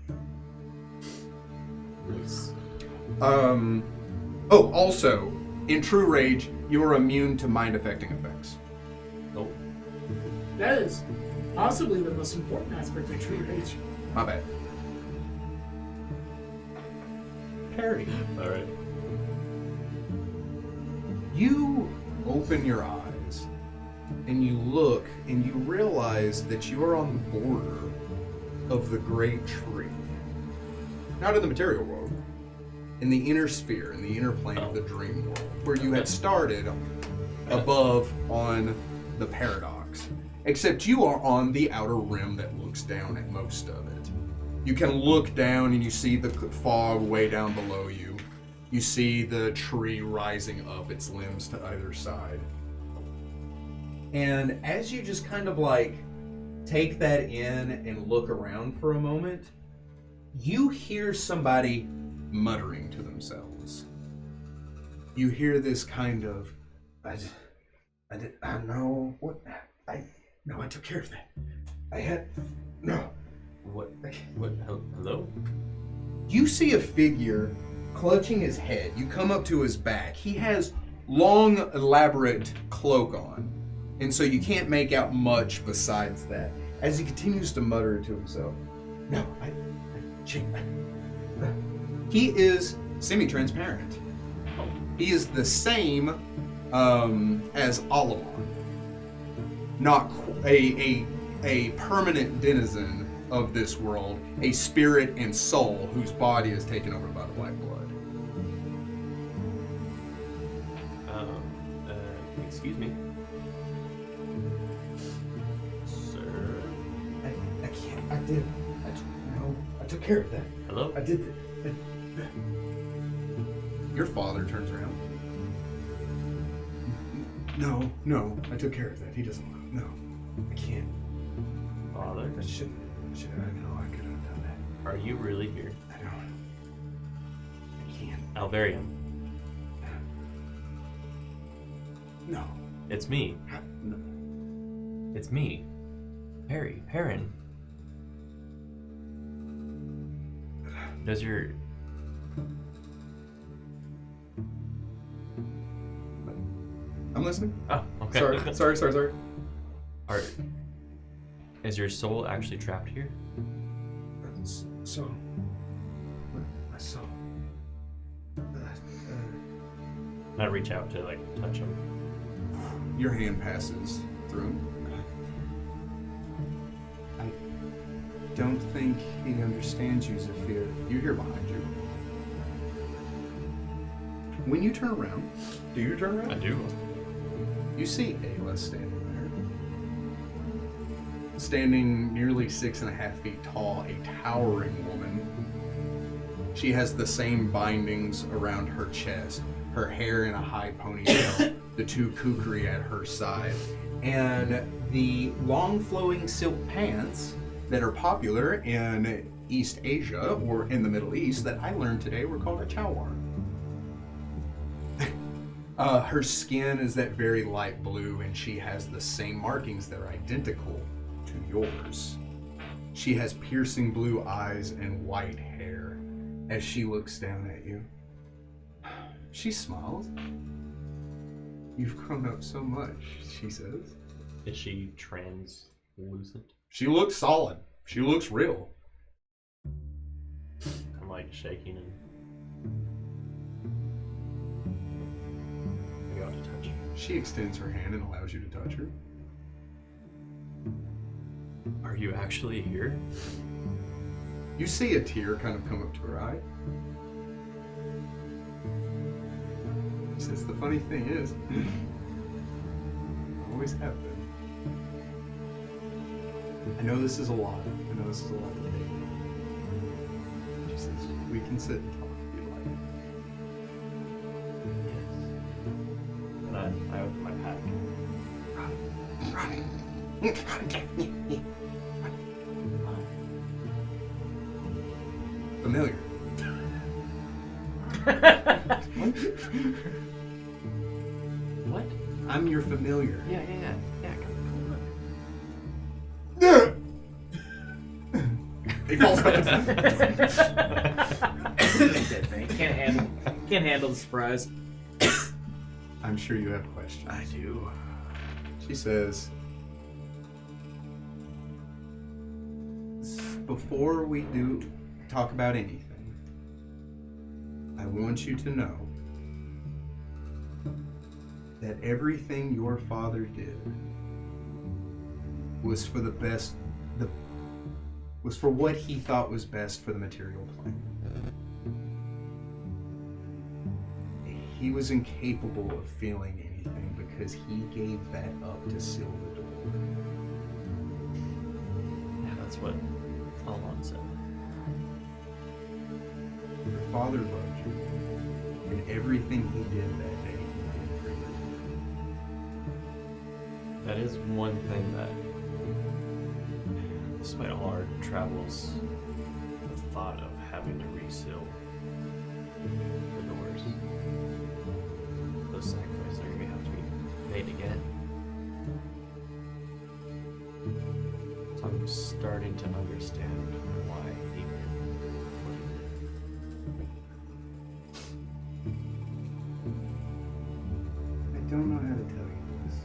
C: Nice.
A: Also, in true rage, you are immune to mind-affecting effects.
C: Oh.
D: That is possibly the most important aspect of true rage.
A: My bad.
C: Parry. Alright.
A: You open your eyes and you look and you realize that you are on the border of the great tree. Not in the material world, in the inner sphere, in the inner plane of the dream world, where you had started above on the paradox. Except you are on the outer rim that looks down at most of it. You can look down and you see the fog way down below you. You see the tree rising up its limbs to either side. And as you just kind of like take that in and look around for a moment, you hear somebody muttering to themselves. You hear this kind of, I know what, I took care of that.
C: What? Hello?
A: You see a figure clutching his head. You come up to his back. He has long, elaborate cloak on, and so you can't make out much besides that. As he continues to mutter to himself, he is semi-transparent. He is the same as Alamon, not a permanent denizen of this world, a spirit and soul whose body is taken over by the black blood.
C: Excuse me. Sir?
A: I can't. I took care of that.
C: Hello?
A: I did that. Your father turns around. No, I took care of that. He doesn't want. No, I can't.
C: Father?
A: I shouldn't. I know I could have done that.
C: Are you really here?
A: I don't. I can't.
C: Alvarium.
A: No.
C: It's me.
A: No.
C: It's me. Perrin. Does your...
A: I'm listening.
C: Oh, okay.
A: Sorry.
C: Is your soul actually trapped here?
A: So, my soul.
C: I reach out to like touch him.
A: Your hand passes through him. I don't think he understands you, Zafir. You hear behind you. When you turn around, do you turn around?
C: I do.
A: You see Ayla standing there. Standing nearly 6.5 feet tall, a towering woman. She has the same bindings around her chest, her hair in a high ponytail, the two kukri at her side, and the long flowing silk pants that are popular in East Asia or in the Middle East that I learned today were called a chawar. Her skin is that very light blue, and she has the same markings that are identical to yours. She has piercing blue eyes and white hair as she looks down at you. She smiles. You've grown up so much, she says.
C: Is she translucent?
A: She looks solid. She looks real.
C: I'm like shaking and I go out to touch her.
A: She extends her hand and allows you to touch her.
C: Are you actually here?
A: You see a tear kind of come up to her eye. She says, the funny thing is, I always have been. I know this is a lot. I know this is a lot to take. She says, we can sit and talk if you like.
C: Yes. And I open my pack.
A: Familiar.
C: What?
A: I'm your familiar.
C: Yeah, come
A: He falls back.
B: Dead thing. Can't handle the surprise.
A: I'm sure you have questions.
C: I do.
A: She says, before we do talk about anything, I want you to know that everything your father did was for the best, was for what he thought was best for the material plane. He was incapable of feeling anything because he gave that up to seal the door.
C: Yeah, that's what Alon said.
A: Your father loved you, and everything he did that day, he did for you.
C: That is one thing that, despite all our travels, the thought of having to reseal the doors, those sacrifices are going to have to be made again. So I'm starting to understand why he did what he did.
A: I don't know how to tell you this,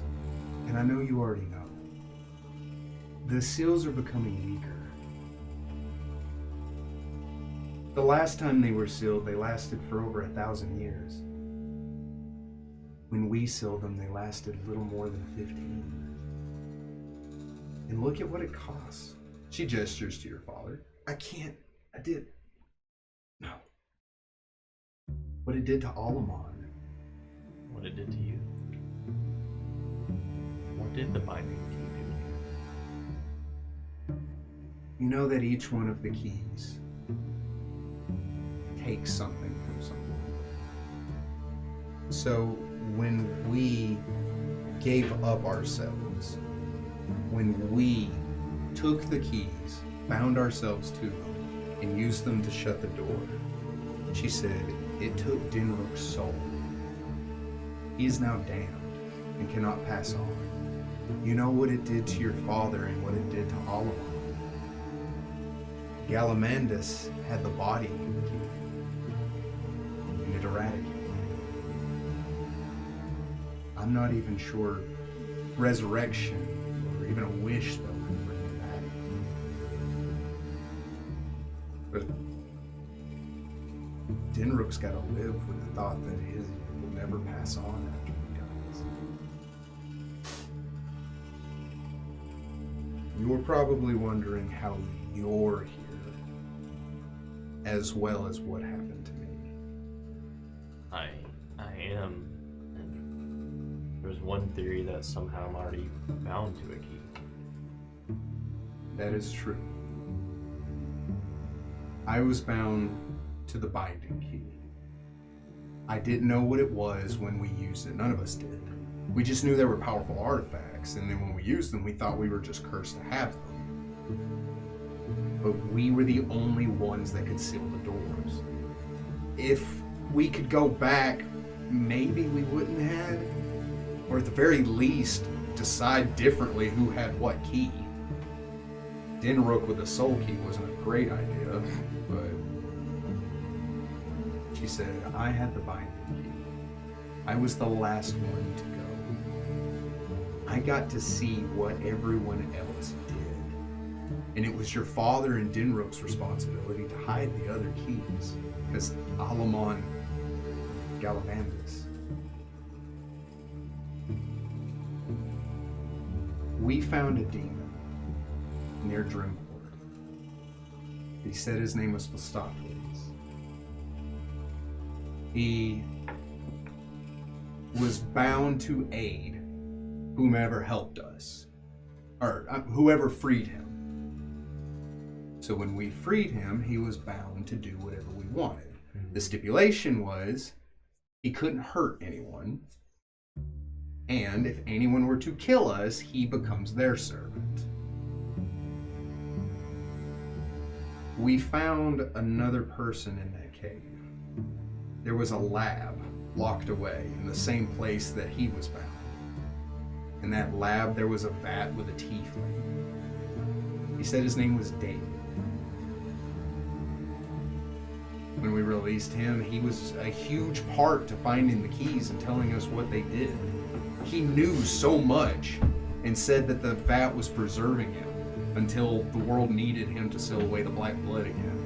A: and I know you already know. The seals are becoming weaker. The last time they were sealed, they lasted for over 1,000 years. When we sealed them, they lasted little more than 15 years. And look at what it costs. She gestures to your father. I did. No. What it did to Alamon.
C: What it did to you. What did the binding key do?
A: You know that each one of the keys takes something from someone. So when we gave up ourselves, when we took the keys, bound ourselves to them, and used them to shut the door, she said, it took Dinrook's soul. He is now damned and cannot pass on. You know what it did to your father and what it did to Alamon. Galamandus had the body and it eradicated. I'm not even sure resurrection or even a wish that would bring it back. But Dinrook's got to live with the thought that his will never pass on after he dies. You're probably wondering how you're here, as well as what happened to me.
C: I am. And there's one theory that somehow I'm already bound to a key.
A: That is true. I was bound to the binding key. I didn't know what it was when we used it. None of us did. We just knew they were powerful artifacts, and then when we used them, we thought we were just cursed to have them. But we were the only ones that could seal the doors. If we could go back, maybe we wouldn't have, or at the very least, decide differently who had what key. Dinrook with a soul key wasn't a great idea, but she said, I had the binding key. I was the last one to go. I got to see what everyone else did. And it was your father and Dinrook's responsibility to hide the other keys, because Alamon Gallavandus. We found a demon near Drimport. He said his name was Phistopheles. He was bound to aid whomever helped us, or whoever freed him. So when we freed him, he was bound to do whatever we wanted. The stipulation was he couldn't hurt anyone, and if anyone were to kill us, he becomes their servant. We found another person in that cave. There was a lab locked away in the same place that he was bound. In that lab, there was a vat with a tiefling. He said his name was David. When we released him, he was a huge part to finding the keys and telling us what they did. He knew so much and said that the vat was preserving him until the world needed him to seal away the black blood again.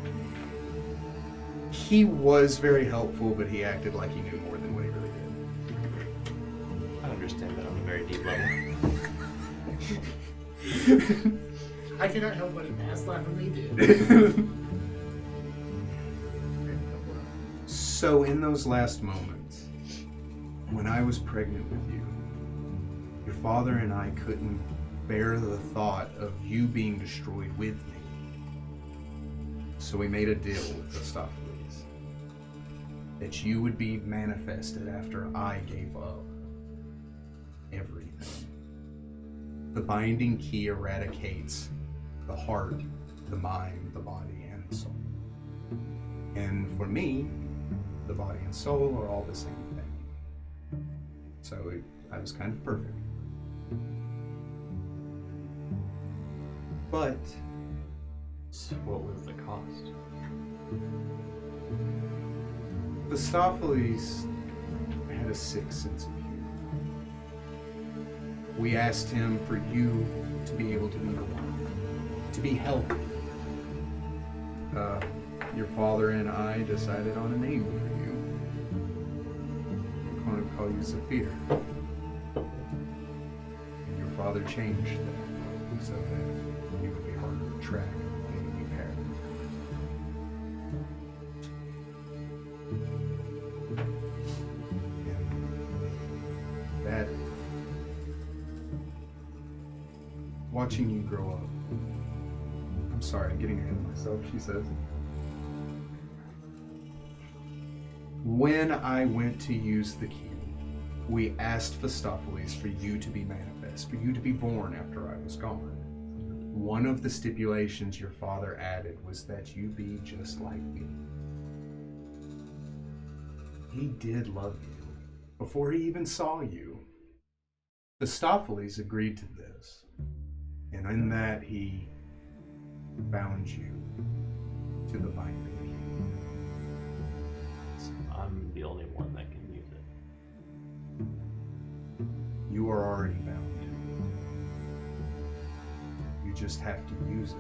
A: He was very helpful, but he acted like he knew more than what he really did.
C: I understand that on a very deep level.
D: I cannot help but ass laughingly did.
A: So in those last moments, when I was pregnant with you, your father and I couldn't bear the thought of you being destroyed with me. So we made a deal with Phistopheles that you would be manifested after I gave up everything. The binding key eradicates the heart, the mind, the body, and the soul. And for me, the body and soul are all the same thing. So I was kind of perfect. But
C: So what was the cost?
A: Phistopheles had a sixth sense of humor. We asked him for you to be able to be one, to be healthy. Your father and I decided on a name for you. We're going to call you Zephyr. And your father changed that so that you would be harder to track when you pair. And that, watching you grow up, I'm sorry, I'm getting ahead of myself, she says. When I went to use the key, we asked Phistopheles for you to be manifest, for you to be born after I was gone. One of the stipulations your father added was that you be just like me. He did love you before he even saw you. Phistopheles agreed to this, and in that he bound you to the binding.
C: I'm the only one that can use it.
A: You are already bound. You just have to use it.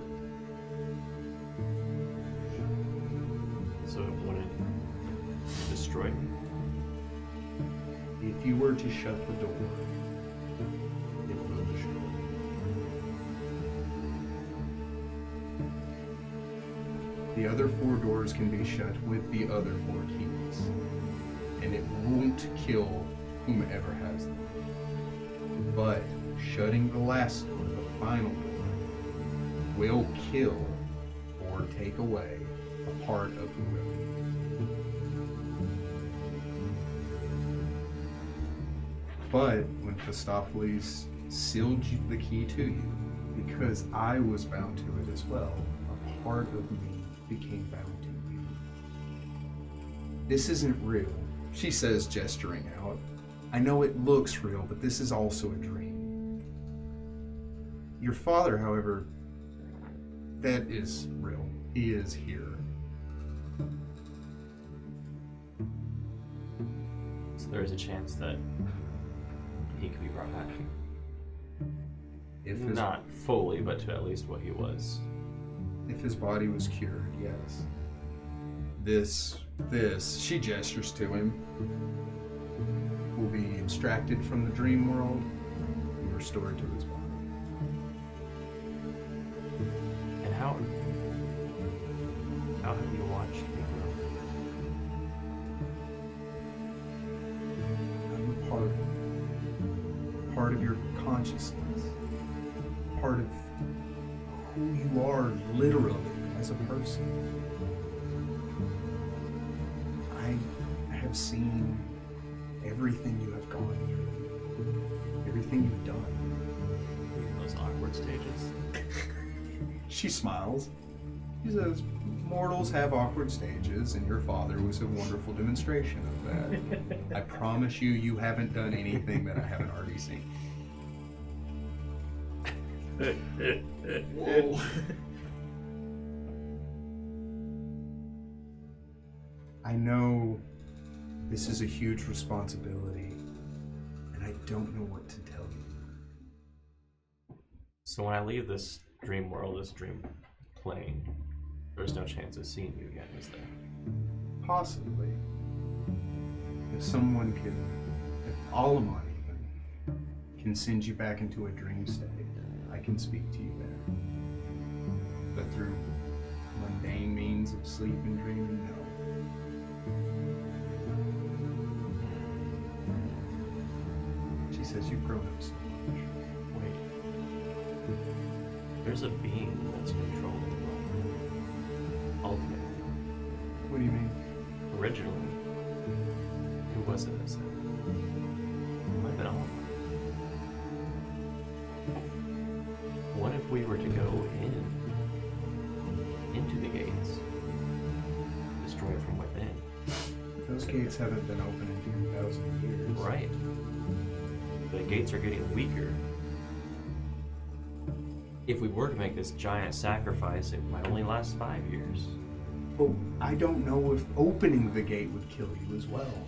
C: So it wouldn't destroy me?
A: If you were to shut the door, it will destroy you. The other 4 doors can be shut with the other 4 keys, and it won't kill whomever has them. But shutting the last door, the final door, will kill or take away a part of whoever. But when Christophilus sealed the key to you, because I was bound to it as well, a part of me became bound to you. This isn't real, she says, gesturing out. I know it looks real, but this is also a dream. Your father, however, that is real. He is here.
C: So there is a chance that he could be brought back.
A: If his,
C: Not fully, but to at least what he was.
A: if his body was cured, yes. This, she gestures to him, will be abstracted from the dream world and restored to his body.
C: And how have you watched me grow?
A: I'm a part of your consciousness, part of who you are literally as a person. I have seen everything you have gone through, everything you've done.
C: Those awkward stages.
A: She smiles. She says, mortals have awkward stages, and your father was a wonderful demonstration of that. I promise you, you haven't done anything that I haven't already seen.
D: Whoa.
A: I know this is a huge responsibility, and I don't know what to tell you.
C: So when I leave this dream world, this dream plane, there's no chance of seeing you again, is there?
A: Possibly. If someone can, if Alamon even, can send you back into a dream state, I can speak to you there. But through mundane means of sleep and dreaming, no. She says you've grown up so much.
C: Wait. There's a being that's controlling the world. Ultimately.
A: What do you mean?
C: Originally, who was it that said? It might have been all. What if we were to go into the gates, destroy it from within?
A: Those gates haven't been open in 2,000 years.
C: Right. The gates are getting weaker. If we were to make this giant sacrifice, it might only last 5 years.
A: But I don't know if opening the gate would kill you as well.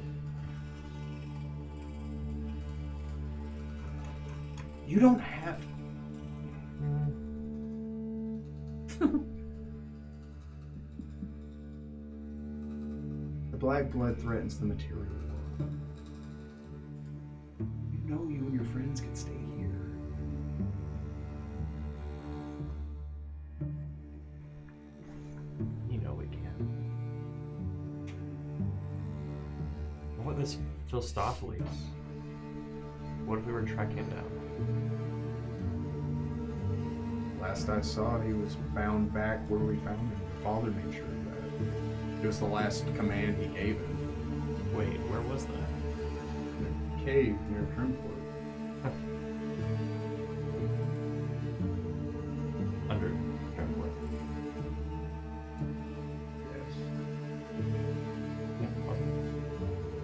A: You don't have. The black blood threatens the material world. You know you and your friends can stay here.
C: You know we can. What about this Philistopheles? What if we were tracking him down?
A: Last I saw, he was bound back where we found him. Your father made sure of that. It was the last command he gave him.
C: Wait, where was that?
A: In a cave near Trimport.
C: Under Trembler.
A: Yes.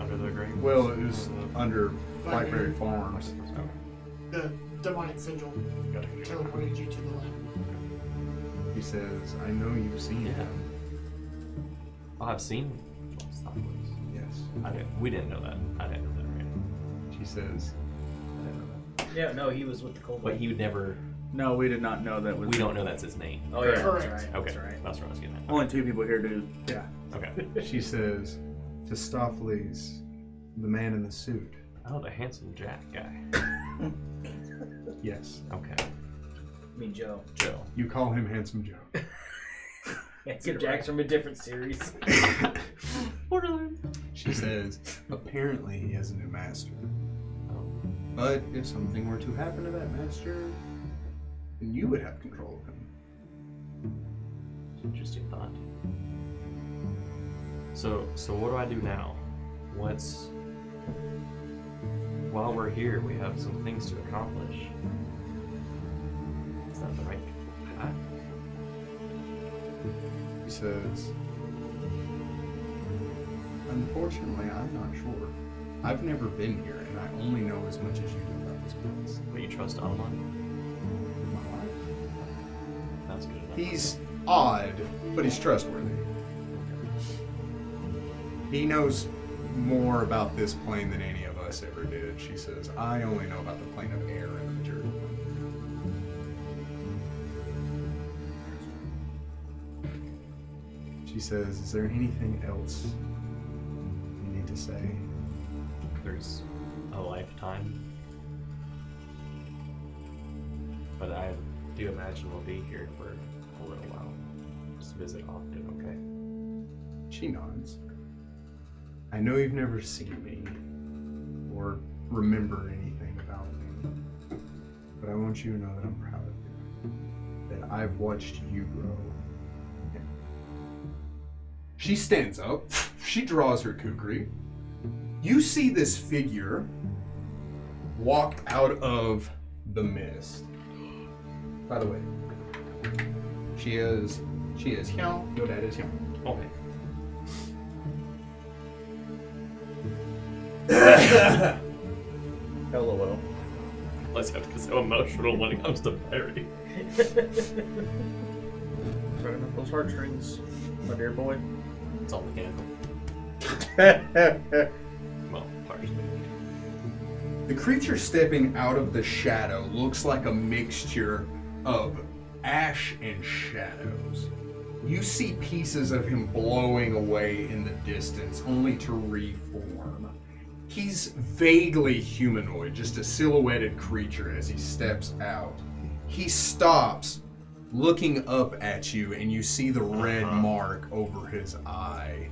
C: Under the grave?
A: Well, it was under Blackberry Farms.
D: The demonic sigil teleported you to the lab.
A: He says, I know you've seen
C: Yeah.
A: him.
C: Oh, I've seen Philistopheles.
A: Yes.
C: We didn't know that. I didn't know that, right?
A: She says,
C: I didn't know that.
E: Yeah, no, he was with the Kobold.
C: But he would never.
B: No, we did not know that was.
C: We don't know that's his name.
E: Oh yeah,
D: Correct.
E: that's right.
C: Okay,
E: That's right.
C: that's what I was getting at.
B: Only 2 people here do. Yeah.
C: Okay.
A: she says, Phistopheles, the man in the suit,
C: Oh, the handsome Jack guy.
A: Yes.
C: Okay.
E: I mean, Joe.
C: Joe.
A: You call him Handsome Joe.
E: Handsome Jack's from a different series.
A: She says, apparently he has a new master.
C: Oh.
A: But if something were to happen to that master, then you would have control of him.
C: Interesting thought. So what do I do now? While we're here, we have some things to accomplish. Is that the right path?
A: He says, unfortunately, I'm not sure. I've never been here, and I only know as much as you do about this place.
C: Will you trust Alman?
A: My life.
C: That's good enough.
A: He's odd, but he's trustworthy. He knows more about this plane than any of us ever did. She says, I only know about the plane of air and the material plane. She says, is there anything else you need to say?
C: There's a lifetime. But I do imagine we'll be here for a little while. Just visit often, okay?
A: She nods. I know you've never seen me or remember anything about me, but I want you to know that I'm proud of you, that I've watched you grow. She stands up, she draws her kukri. You see this figure walk out of the mist. By the way, she is Hyun, your dad is Hyun.
C: Okay.
B: LOL.
C: Let's have to get so emotional when it comes to Barry.
B: Turning up those heartstrings, my dear boy.
C: It's all mechanical. Well, partially.
A: The creature stepping out of the shadow looks like a mixture of ash and shadows. You see pieces of him blowing away in the distance, only to reform. He's vaguely humanoid, just a silhouetted creature as he steps out. He stops, looking up at you, and you see the red mark over his eye.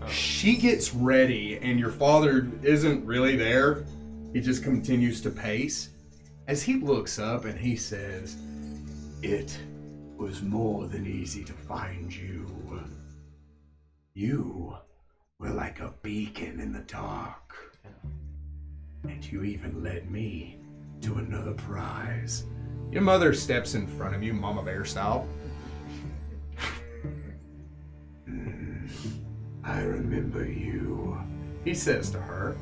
A: She gets ready, and your father isn't really there. He just continues to pace. As he looks up and he says, "It was more than easy to find you. You were like a beacon in the dark. And you even led me to another prize." Your mother steps in front of you, Mama Bear style. "I remember you," he says to her,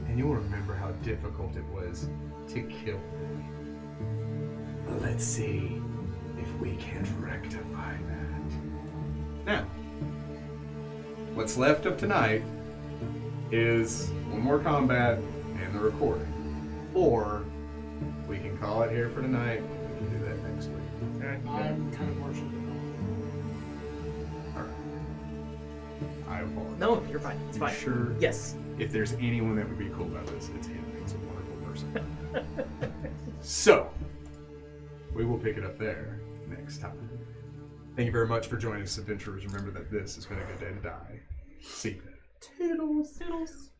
A: "and you'll remember how difficult it was to kill me. But let's see if we can't rectify that." Now, what's left of tonight is one more combat and the recording. Or we can call it here for tonight. We can do that next week.
D: I'm kind of partial to
A: All right. I apologize.
E: No, you're fine. It's
A: You
E: fine.
A: sure?
E: Yes.
A: If there's anyone that would be cool about this, it's him. He's a wonderful person. So, we will pick it up there next time. Thank you very much for joining us, adventurers. Remember that this has been a good day to die. See you then.
E: Toodles. Toodles.